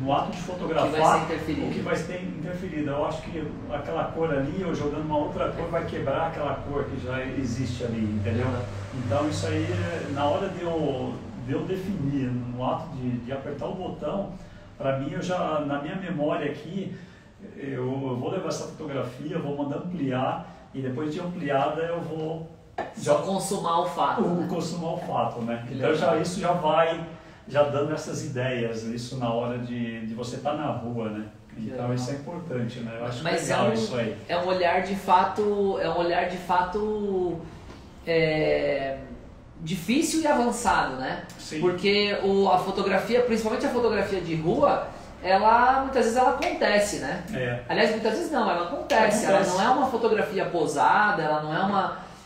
no ato de fotografar, o que vai ser interferido. Eu acho que aquela cor ali, eu jogando uma outra cor, vai quebrar aquela cor que já existe ali, entendeu? Então isso aí, na hora de eu definir, no ato de apertar o botão, para mim, na minha memória aqui, eu vou levar essa fotografia, eu vou mandar ampliar, e depois de ampliada eu vou... Só consumar o fato. Consumar o fato, né? Então isso já vai dando essas ideias, isso na hora de você estar na rua, né? Então isso é importante, né? Eu acho legal isso aí. É um olhar de fato, difícil e avançado, né? Sim. Porque a fotografia, principalmente a fotografia de rua, muitas vezes ela acontece, né? Aliás, muitas vezes não, ela acontece. Ela não é uma fotografia posada, ela não é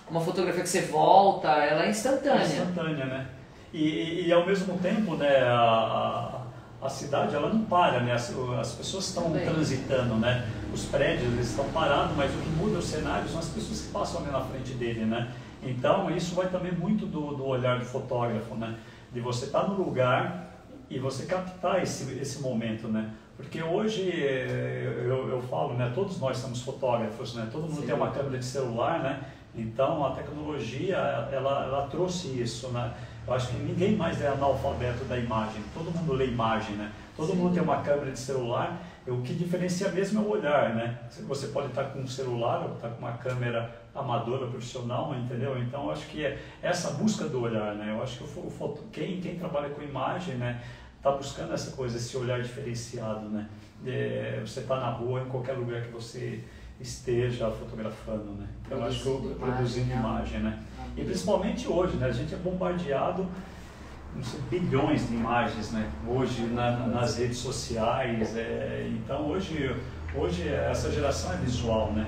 uma fotografia que você volta, ela é instantânea. É instantânea, né? E ao mesmo tempo, né, a cidade ela não para, né? As pessoas estão transitando, né? Os prédios eles estão parados, mas o que muda o cenário são as pessoas que passam ali na frente dele, né? Então isso vai também muito do olhar do fotógrafo, né? De você estar no lugar e você captar esse momento, né? Porque hoje eu falo, né? Todos nós somos fotógrafos, né? Todo mundo tem uma câmera de celular, né? Então a tecnologia ela trouxe isso, né? Eu acho que ninguém mais é analfabeto da imagem, todo mundo lê imagem, né? Todo mundo tem uma câmera de celular, o que diferencia mesmo é o olhar, né? Você pode estar com um celular ou estar com uma câmera amadora, profissional, entendeu? Então eu acho que é essa busca do olhar, né? Eu acho que quem trabalha com imagem, né, está buscando essa coisa, esse olhar diferenciado, né? Você está na rua, em qualquer lugar que você esteja fotografando, né? Então eu acho que eu produzindo imagem, né? E principalmente hoje, né? A gente é bombardeado, não sei, bilhões de imagens, né? Hoje nas redes sociais, então hoje essa geração é visual, né?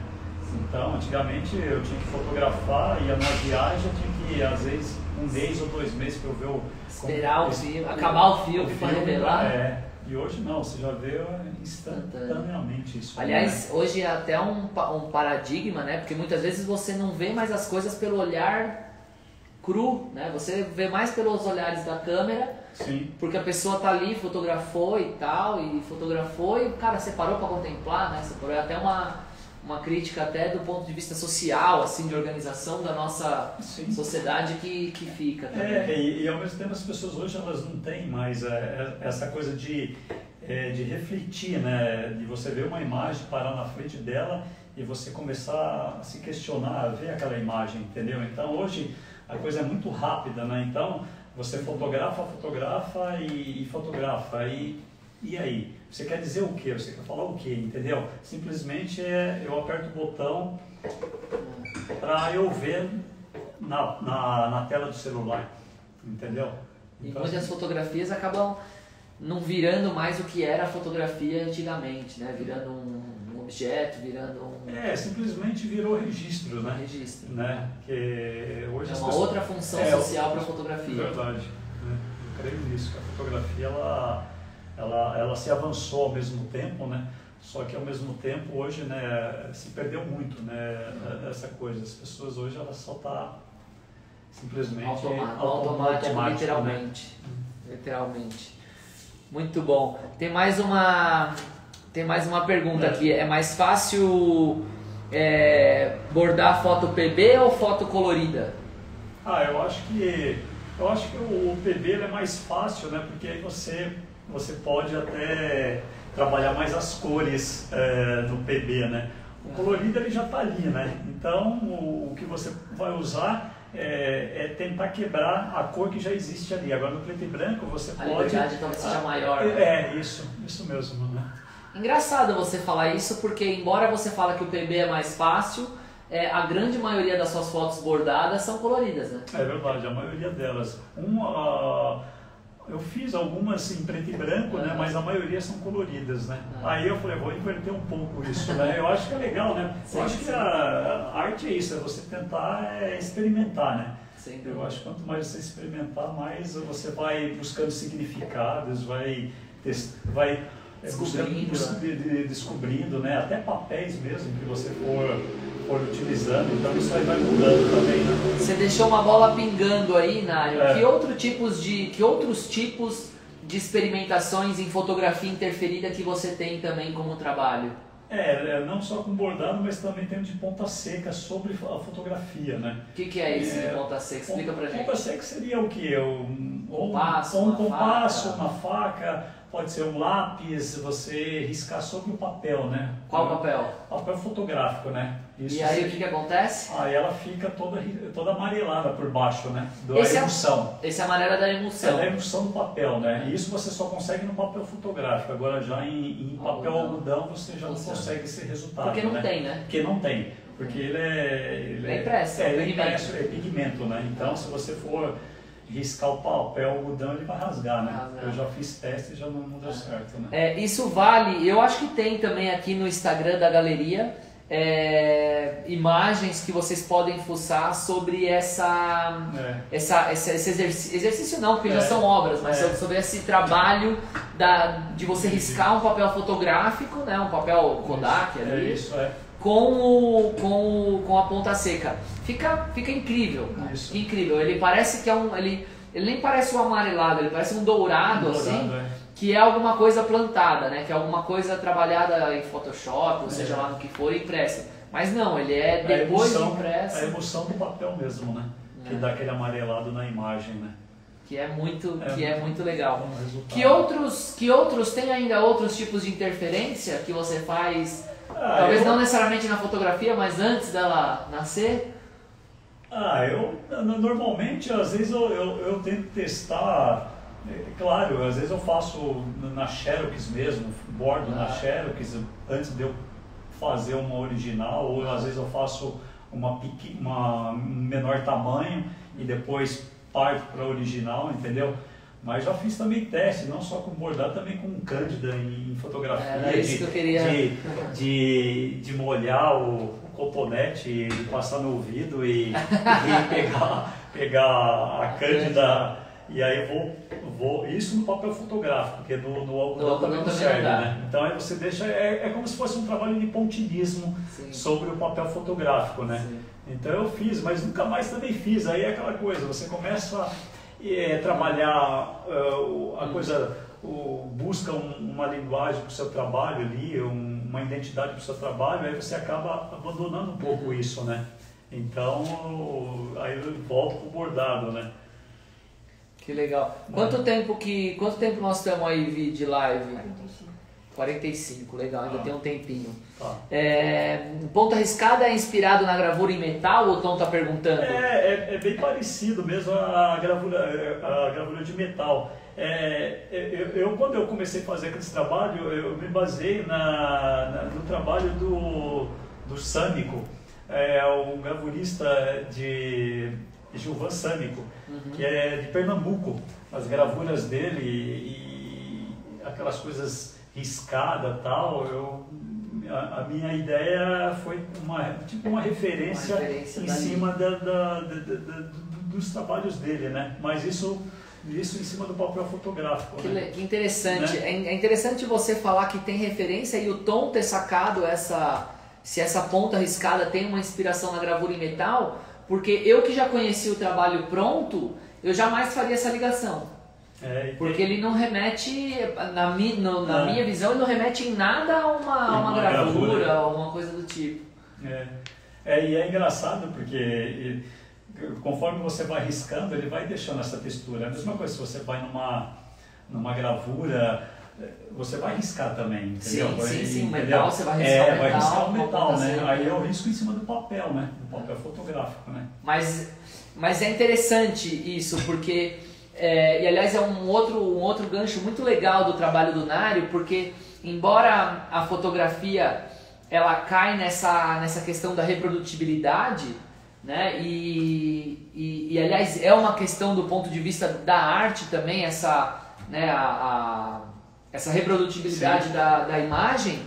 Então antigamente eu tinha que fotografar, ia numa viagem, eu tinha que às vezes 1 mês ou 2 meses para eu ver esperar o filme, acabar o filme para revelar. E hoje não, você já vê instantaneamente isso. Aliás, hoje é até um paradigma, né? Porque muitas vezes você não vê mais as coisas pelo olhar cru, né? Você vê mais pelos olhares da câmera. Sim. Porque a pessoa tá ali, fotografou e tal, e fotografou e o cara separou para contemplar, né? Separou. É até uma crítica até do ponto de vista social, assim, de organização da nossa sociedade que fica também. E ao mesmo tempo as pessoas hoje elas não têm mais essa coisa de refletir, né? De você ver uma imagem, parar na frente dela e você começar a se questionar, a ver aquela imagem, entendeu? Então hoje a coisa é muito rápida, né? Então você fotografa e fotografa e aí? Você quer dizer o quê? Você quer falar o quê? Entendeu? Simplesmente eu aperto o botão para eu ver na tela do celular, entendeu? Então, e muitas fotografias acabam não virando mais o que era a fotografia antigamente, né? Virando um objeto, virando um... simplesmente virou registro, né? Registro. Né? Que hoje uma outra função social para a fotografia. Verdade. Né? Eu creio nisso, que a fotografia ela se avançou ao mesmo tempo, né? Só que ao mesmo tempo hoje, né, se perdeu muito, né, essa coisa. As pessoas hoje elas só tá simplesmente automático, literalmente. Né? Literalmente. Muito bom. Tem mais uma pergunta aqui. É mais fácil bordar foto PB ou foto colorida? Eu acho que o PB é mais fácil, né? Porque aí você você pode até trabalhar mais as cores no PB, né? O colorido ele já está ali, né? Então o que você vai usar é tentar quebrar a cor que já existe ali. Agora no preto e branco você pode... A liberdade talvez seja maior. Né? Isso mesmo, né? Engraçado você falar isso, porque embora você fale que o PB é mais fácil, a grande maioria das suas fotos bordadas são coloridas, né? É verdade, a maioria delas. Eu fiz algumas em preto e branco, né? Mas a maioria são coloridas, né? Aí eu falei, vou inverter um pouco isso, né? Eu acho que é legal, né? Eu acho que a arte é isso, é você tentar experimentar, né? Eu acho que quanto mais você experimentar, mais você vai buscando significados, vai descobrindo, né? Até papéis mesmo que você for utilizando, então isso aí vai mudando também, né? Você deixou uma bola pingando aí, Nário. Que outros tipos de experimentações em fotografia interferida que você tem também como trabalho? Não só com bordado, mas também tem de ponta seca sobre a fotografia, né? O que é esse de ponta seca? Explica pra gente. Ponta seca seria o quê? Um compasso, uma faca, pode ser um lápis, você riscar sobre o papel, né? Qual papel? Papel fotográfico, né? E aí o que acontece? Aí ela fica toda amarelada por baixo, né? Da emulsão. Esse amarelo é da emulsão. É da emulsão do papel, né? E isso você só consegue no papel fotográfico. Agora já em papel algodão você já não consegue esse resultado. Porque não tem, né? Porque não tem. Porque ele é impresso, é pigmento, né? Então se você for riscar o papel algodão, ele vai rasgar, né? Eu já fiz teste e já não deu certo, né? Isso vale, eu acho que tem também aqui no Instagram da galeria imagens que vocês podem fuçar sobre esse exercício não, porque já são obras, mas sobre esse trabalho de você riscar um papel fotográfico, né? Um papel Kodak ali. Com a ponta seca. Fica incrível, cara. Fica incrível. Ele parece que ele nem parece um amarelado, ele parece um dourado assim, que é alguma coisa plantada, né? Que é alguma coisa trabalhada em Photoshop, ou seja lá no que for, impressa. Mas não, ele é depois de impresso. A emoção do papel mesmo, né? Que dá aquele amarelado na imagem, né? Que é muito legal. Que outros tem ainda outros tipos de interferência que você faz? Talvez não necessariamente na fotografia, mas antes dela nascer? Normalmente, às vezes eu tento testar, claro, às vezes eu faço na Xerox mesmo, bordo na Xerox antes de eu fazer uma original, ou às vezes eu faço uma menor tamanho e depois parto para a original, entendeu? Mas já fiz também teste, não só com bordado, também com cândida em fotografia, isso que eu queria. De molhar o cotonete e passar no ouvido e pegar a cândida, e aí vou isso no papel fotográfico, porque no algodão também não serve, né? Então aí você deixa, como se fosse um trabalho de pontilhismo sobre o papel fotográfico, né? Sim. Então eu fiz, mas nunca mais também fiz, aí é aquela coisa, você começa trabalhar a coisa, busca uma linguagem para o seu trabalho ali, uma identidade para o seu trabalho, aí você acaba abandonando um pouco isso, né? Então, aí eu volto para o bordado, né? Que legal. Quanto tempo nós estamos aí, Vi, de live? 45, legal, ainda tem um tempinho. Ponta riscada é inspirado na gravura em metal, ou o Tom está perguntando? É bem parecido mesmo a gravura de metal. Quando eu comecei a fazer aquele trabalho, eu me baseei no trabalho do Sâmico, um gravurista de Gilvan Sâmico, que é de Pernambuco. As gravuras dele e aquelas coisas riscada e tal, a minha ideia foi uma referência em cima dos trabalhos dele, né? Mas isso em cima do papel fotográfico. Que interessante. Né? É interessante você falar que tem referência e o Tom ter sacado se essa ponta riscada tem uma inspiração na gravura em metal, porque eu que já conheci o trabalho pronto, eu jamais faria essa ligação. Porque ele não remete, na minha visão, ele não remete em nada a uma gravura ou uma coisa do tipo. E é engraçado porque conforme você vai riscando, ele vai deixando essa textura. É a mesma coisa se você vai numa gravura, você vai riscar também, entendeu? Sim, o metal, você vai riscar o metal. Vai riscar o metal, né? Aí eu risco em cima do papel, né? Do papel fotográfico, né? Mas é interessante isso, porque, e aliás é um outro gancho muito legal do trabalho do Nário, porque embora a fotografia ela cai nessa questão da reprodutibilidade, né? E aliás é uma questão do ponto de vista da arte também, essa, né, essa reprodutibilidade da imagem.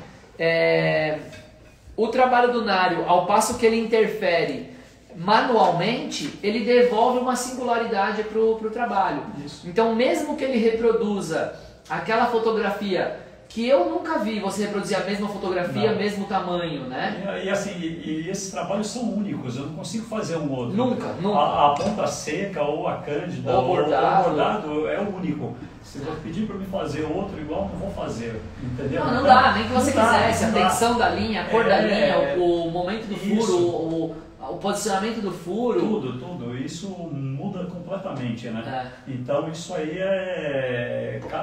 O trabalho do Nário, ao passo que ele interfere manualmente, ele devolve uma singularidade para o trabalho. Isso. Então, mesmo que ele reproduza aquela fotografia que eu nunca vi você reproduzir a mesma fotografia, mesmo tamanho, né? E assim, esses trabalhos são únicos, eu não consigo fazer um outro. Nunca. A ponta seca ou a cândida ou o bordado é o único. Se você pedir para me fazer outro igual, não vou fazer, entendeu? Não dá, nem que você quisesse, a tensão da linha, a cor da linha, o momento do furo, o posicionamento do furo. Tudo. Isso muda completamente, né? Então isso aí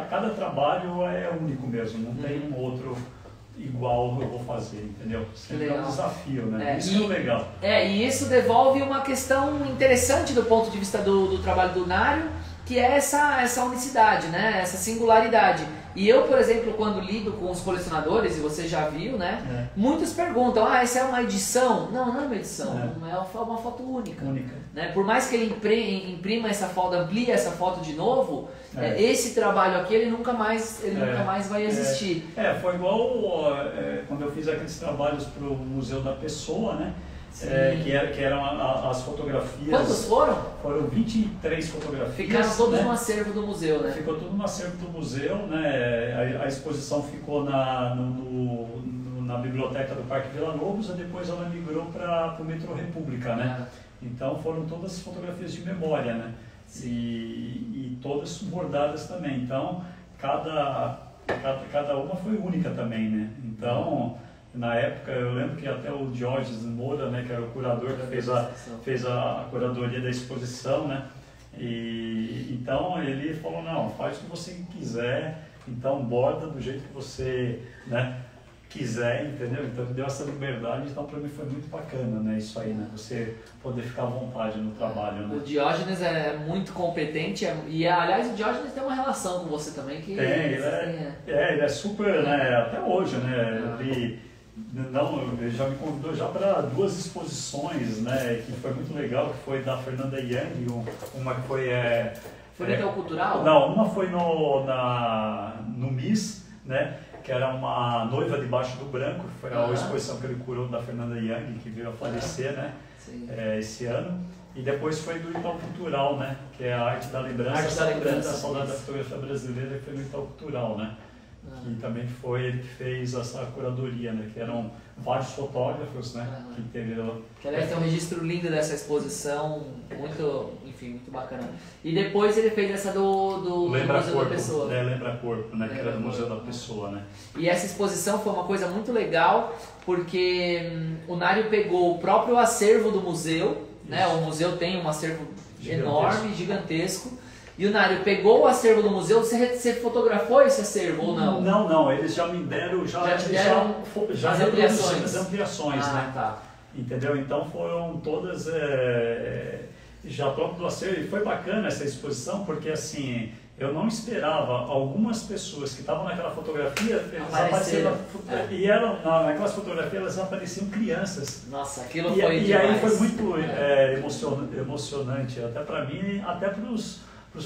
cada trabalho é único mesmo, não tem um outro igual eu vou fazer, entendeu? Sempre é um desafio, né? Isso é legal. E isso devolve uma questão interessante do ponto de vista do trabalho do Nário, que é essa unicidade, né? Essa singularidade. E eu, por exemplo, quando lido com os colecionadores, e você já viu, né? Muitos perguntam, essa é uma edição? Não é uma edição, é uma foto única. Né? Por mais que ele imprima essa foto, amplie essa foto de novo, esse trabalho aqui ele nunca mais vai existir. Foi igual quando eu fiz aqueles trabalhos para o Museu da Pessoa, né? Que eram as fotografias. Quantos foram? Foram 23 fotografias. Ficaram todos no acervo do museu, né? Ficou tudo no acervo do museu, né? A exposição ficou na biblioteca do Parque Vila Lobos, e depois ela migrou para o Metrô República, né? Então foram todas fotografias de memória, né? E todas bordadas também. Então cada uma foi única também, né? Então na época, eu lembro que até o Diógenes Moura, né, que era o curador que fez a curadoria da exposição, né, e então ele falou, não, faz o que você quiser, então borda do jeito que você, né, quiser, entendeu? Então ele deu essa liberdade, então para mim foi muito bacana, né, isso aí, né, você poder ficar à vontade no trabalho, né. O Diógenes é muito competente, e aliás o Diógenes tem uma relação com você também que... Ele é super, né, até hoje, né, ele já me convidou já para 2 exposições, né, que foi muito legal, que foi da Fernanda Young, uma que foi... Foi no Itaú Cultural? Não, uma foi no Miss, né, que era uma noiva debaixo do branco, que foi a exposição que ele curou da Fernanda Young, que veio a falecer, né, esse ano. E depois foi do Itaú Cultural, né, que é a Arte da Lembrança, a saudade da fotografia brasileira, que foi no Itaú Cultural, né. Que também foi ele que fez essa curadoria, né? Que eram vários fotógrafos, né? Que teve... Que aliás tem um registro lindo dessa exposição, muito bacana. E depois ele fez essa do Museu da Pessoa. Lembra Corpo, né? Que era do Museu da Pessoa, né? E essa exposição foi uma coisa muito legal, porque o Nário pegou o próprio acervo do museu, né? O museu tem um acervo enorme, gigantesco. E o Nário pegou o acervo do museu, você fotografou esse acervo ou não? Não, eles já me deram, já as ampliações, né? Tá. Entendeu? Então foram todas já próprio do acervo, e foi bacana essa exposição, porque assim, eu não esperava algumas pessoas que estavam naquela fotografia, e naquelas fotografias elas apareciam crianças. Nossa, aquilo foi demais. E aí foi muito emocionante, até para mim, até para os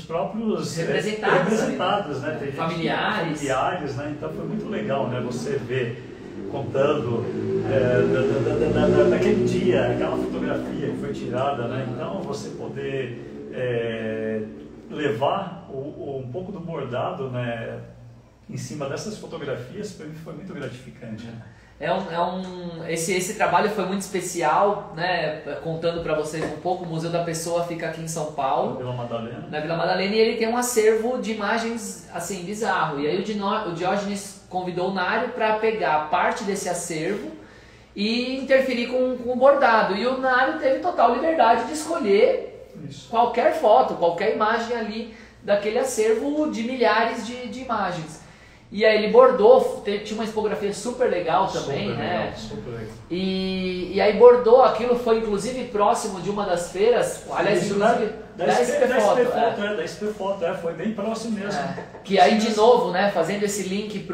próprios representados, né? Tem familiares, né? Então foi muito legal, né? Você ver contando daquele dia, aquela fotografia que foi tirada, né? Então você poder levar um pouco do bordado, né, em cima dessas fotografias, para mim foi muito gratificante. Né? Esse trabalho foi muito especial, né? Contando para vocês um pouco, o Museu da Pessoa fica aqui em São Paulo, na Vila Madalena, e ele tem um acervo de imagens assim bizarro. E aí o Diógenes convidou o Nário para pegar parte desse acervo e interferir com o bordado. E o Nário teve total liberdade de escolher qualquer foto, qualquer imagem ali daquele acervo de milhares de imagens. E aí ele bordou, tinha uma tipografia super legal também, super né? Legal, super legal. E aí bordou, aquilo foi inclusive próximo de uma das feiras, aliás, Isso, inclusive da SP Foto. Da SP Foto, foi bem próximo mesmo. Que aí de novo, né, fazendo esse link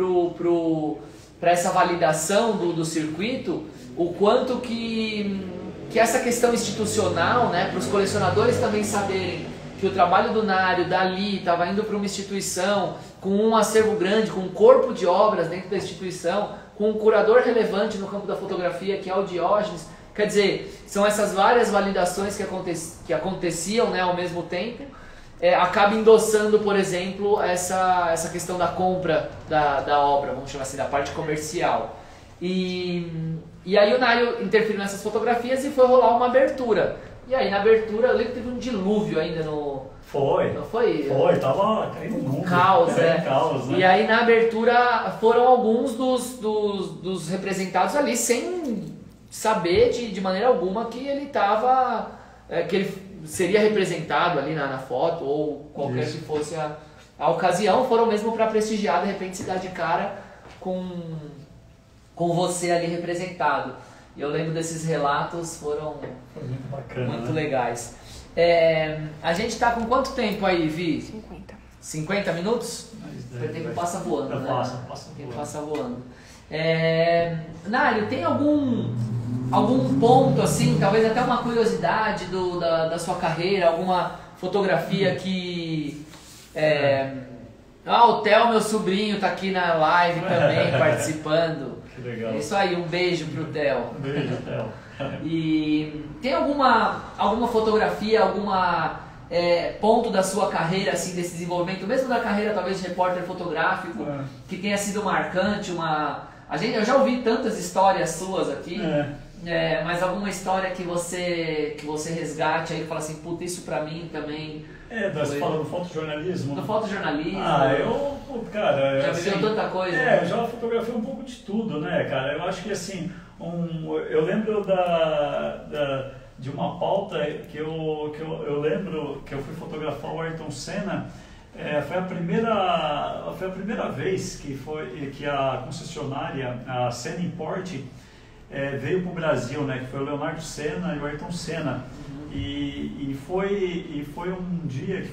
para essa validação do circuito, o quanto que essa questão institucional, né, para os colecionadores também saberem que o trabalho do Nário, dali, estava indo para uma instituição, com um acervo grande, com um corpo de obras dentro da instituição, com um curador relevante no campo da fotografia, que é o Diógenes. Quer dizer, são essas várias validações que aconteciam, né, ao mesmo tempo, acaba endossando, por exemplo, essa questão da compra da obra, vamos chamar assim, da parte comercial. E aí o Nário interferiu nessas fotografias e foi rolar uma abertura. E aí na abertura, eu lembro que teve um dilúvio ainda no... Não foi? Foi, tava caindo um caos, né? Caos, né? E aí na abertura foram alguns dos representados ali sem saber de maneira alguma que ele estava... que ele seria representado ali na foto ou qualquer que fosse a ocasião, foram mesmo para prestigiar, de repente se dar de cara com você ali representado. E eu lembro desses relatos, foram muito bacana, muito né? legais. A gente está com quanto tempo aí, Vi? 50 minutos? O tempo passa voando, né? Passa voando. Passa voando. Nário, tem algum ponto, assim, talvez até uma curiosidade da sua carreira, alguma fotografia que... o Theo, meu sobrinho, está aqui na live também, participando. Que legal. Isso aí, um beijo pro Theo. Um beijo, Theo. E tem alguma fotografia, alguma ponto da sua carreira, assim, desse desenvolvimento, mesmo da carreira talvez de repórter fotográfico, que tenha sido marcante, eu já ouvi tantas histórias suas aqui, mas alguma história que você resgate aí, que fala assim, puta, isso pra mim também... Você fala do fotojornalismo? Do fotojornalismo. Cara... Já assim, viveu tanta coisa. Eu já fotografei um pouco de tudo, né, cara? Eu acho que, assim, eu lembro de uma pauta que eu lembro que eu fui fotografar o Ayrton Senna. Foi a primeira vez que a concessionária, a Senna Import, veio para o Brasil, né? Que foi o Leonardo Senna e o Ayrton Senna. E foi um dia que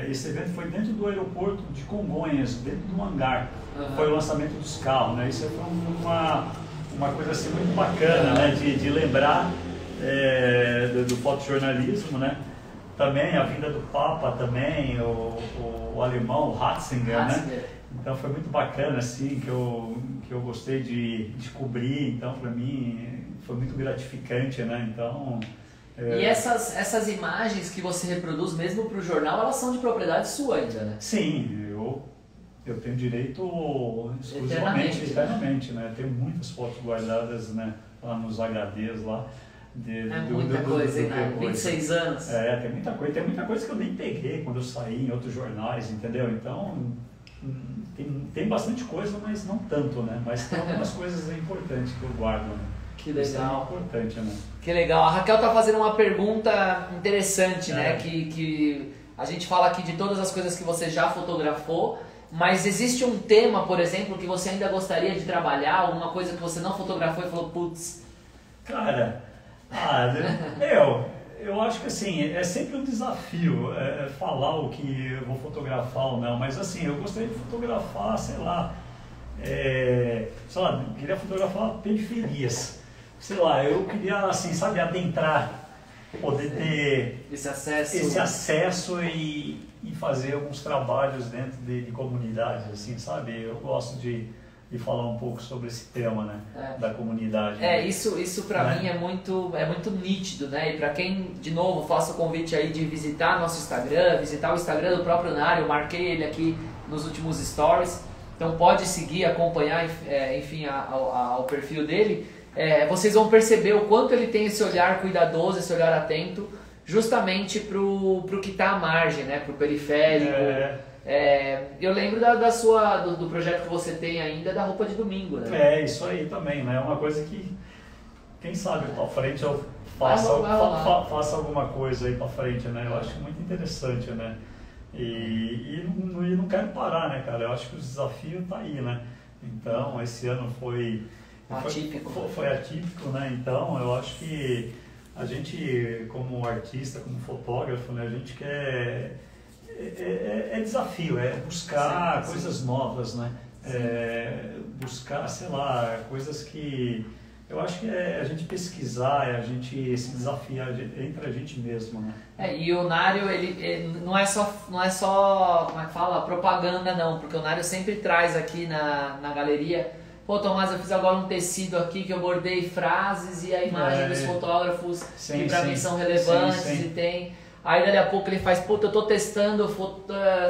esse evento foi dentro do aeroporto de Congonhas, dentro de um hangar. Foi o lançamento dos carros, né? Isso foi uma coisa assim muito bacana, né? De lembrar do fotojornalismo, né? Também a vinda do Papa também, o alemão, o Ratzinger, né? Então foi muito bacana, assim, que eu gostei de cobrir. Então para mim foi muito gratificante, né? Então... E essas imagens que você reproduz mesmo para o jornal, elas são de propriedade sua ainda, né? Sim, eu tenho direito exclusivamente, eternamente, né? Tenho muitas fotos guardadas, né, lá nos HDs lá. Muita coisa, hein? 26 anos. Tem muita coisa que eu nem peguei quando eu saí em outros jornais, entendeu? Então, tem bastante coisa, mas não tanto, né? Mas tem algumas coisas importantes que eu guardo, né? Que legal. Isso é importante, né? Que legal. A Raquel está fazendo uma pergunta interessante, né? Que a gente fala aqui de todas as coisas que você já fotografou, mas existe um tema, por exemplo, que você ainda gostaria de trabalhar, alguma coisa que você não fotografou e falou, putz... Cara, eu acho que assim, é sempre um desafio falar o que eu vou fotografar ou não, mas assim, eu gostaria de fotografar, sei lá, queria fotografar periferias. Sei lá, eu queria, assim, sabe, adentrar, poder ter esse acesso e fazer alguns trabalhos dentro de comunidades, assim, sabe? Eu gosto de falar um pouco sobre esse tema, né, da comunidade. Isso pra mim é muito nítido, né? E pra quem, de novo, faço o convite aí de visitar nosso Instagram, visitar o Instagram do próprio Nário, eu marquei ele aqui nos últimos stories, então pode seguir, acompanhar, enfim, o perfil dele. Vocês vão perceber o quanto ele tem esse olhar cuidadoso, esse olhar atento, justamente pro que está à margem, né? Pro periférico. Eu lembro do projeto que você tem ainda, da roupa de domingo, né? Isso aí também, né? É uma coisa que, quem sabe, para frente eu faça alguma coisa aí para frente, né? Eu acho muito interessante, né? E não quero parar, né, cara? Eu acho que o desafio tá aí, né? Então, esse ano foi atípico, né? Então, eu acho que a gente, como artista, como fotógrafo, né, a gente quer... É desafio, é buscar coisas novas, né? Buscar, sei lá, coisas que... Eu acho que é a gente pesquisar, é a gente se desafiar entre a gente mesmo, né? E o Nário, ele não é só, como é que fala, propaganda não, porque o Nário sempre traz aqui na galeria, pô, Tomás, eu fiz agora um tecido aqui que eu bordei frases e a imagem dos fotógrafos que pra mim são relevantes e tem... Aí dali a pouco ele faz, puta, eu tô testando,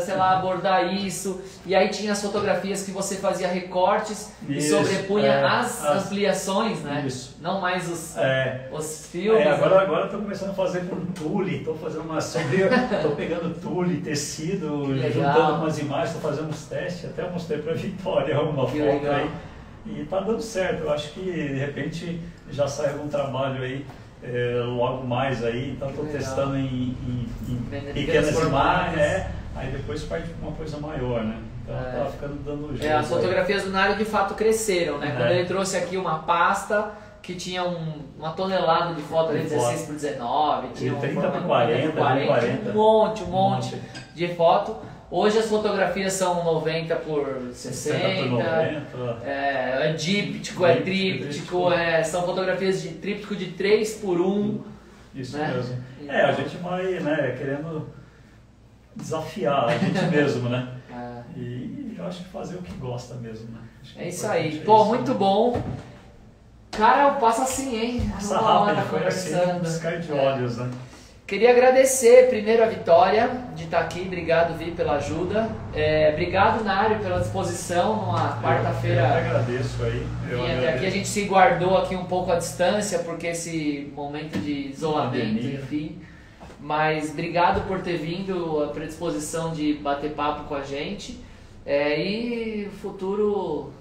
sei lá, abordar isso. E aí tinha as fotografias que você fazia recortes e sobrepunha as ampliações, né? Isso. Não mais os filmes. Agora eu tô começando a fazer com tule, tô fazendo uma sombria, tô pegando tule, tecido, juntando umas imagens, tô fazendo uns testes, até mostrei pra Vitória uma foto aí. E tá dando certo, eu acho que de repente já sai algum trabalho aí. Logo mais aí, então estou testando em pequenas imagens, aí depois parte para uma coisa maior, né? Então tá ficando dando jeito. As fotografias do Nário de fato cresceram, né? Quando ele trouxe aqui uma pasta que tinha uma tonelada de fotos ali, 16 por 19, tinha 30 por 40, um monte de foto. Hoje as fotografias são 90 por 60, por 90. É díptico, é tríptico, são fotografias de tríptico de 3 por 1. Isso mesmo. A gente vai, né, querendo desafiar a gente mesmo, né? E eu acho que fazer o que gosta mesmo, né? É isso aí. Pô, muito bom. Cara, passa assim, hein? Passa rápido, foi assim, um piscar de olhos, né? Queria agradecer primeiro a Vitória de estar aqui, obrigado Vi pela ajuda, obrigado Nário pela disposição numa quarta-feira. Eu agradeço aí. Até aqui a gente se guardou aqui um pouco a distância porque esse momento de isolamento, enfim. Mas obrigado por ter vindo, a predisposição de bater papo com a gente. E o futuro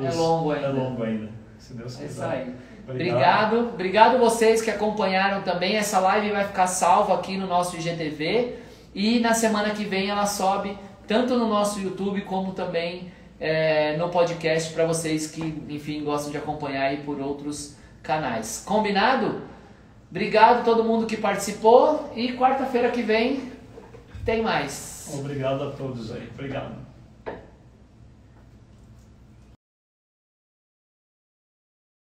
é longo ainda. É longo ainda, se Deus quiser. É isso aí. Obrigado vocês que acompanharam também. Essa live vai ficar salva aqui no nosso IGTV e na semana que vem ela sobe tanto no nosso YouTube como também no podcast para vocês que, enfim, gostam de acompanhar aí por outros canais. Combinado? Obrigado a todo mundo que participou e quarta-feira que vem tem mais. Obrigado a todos aí. Obrigado.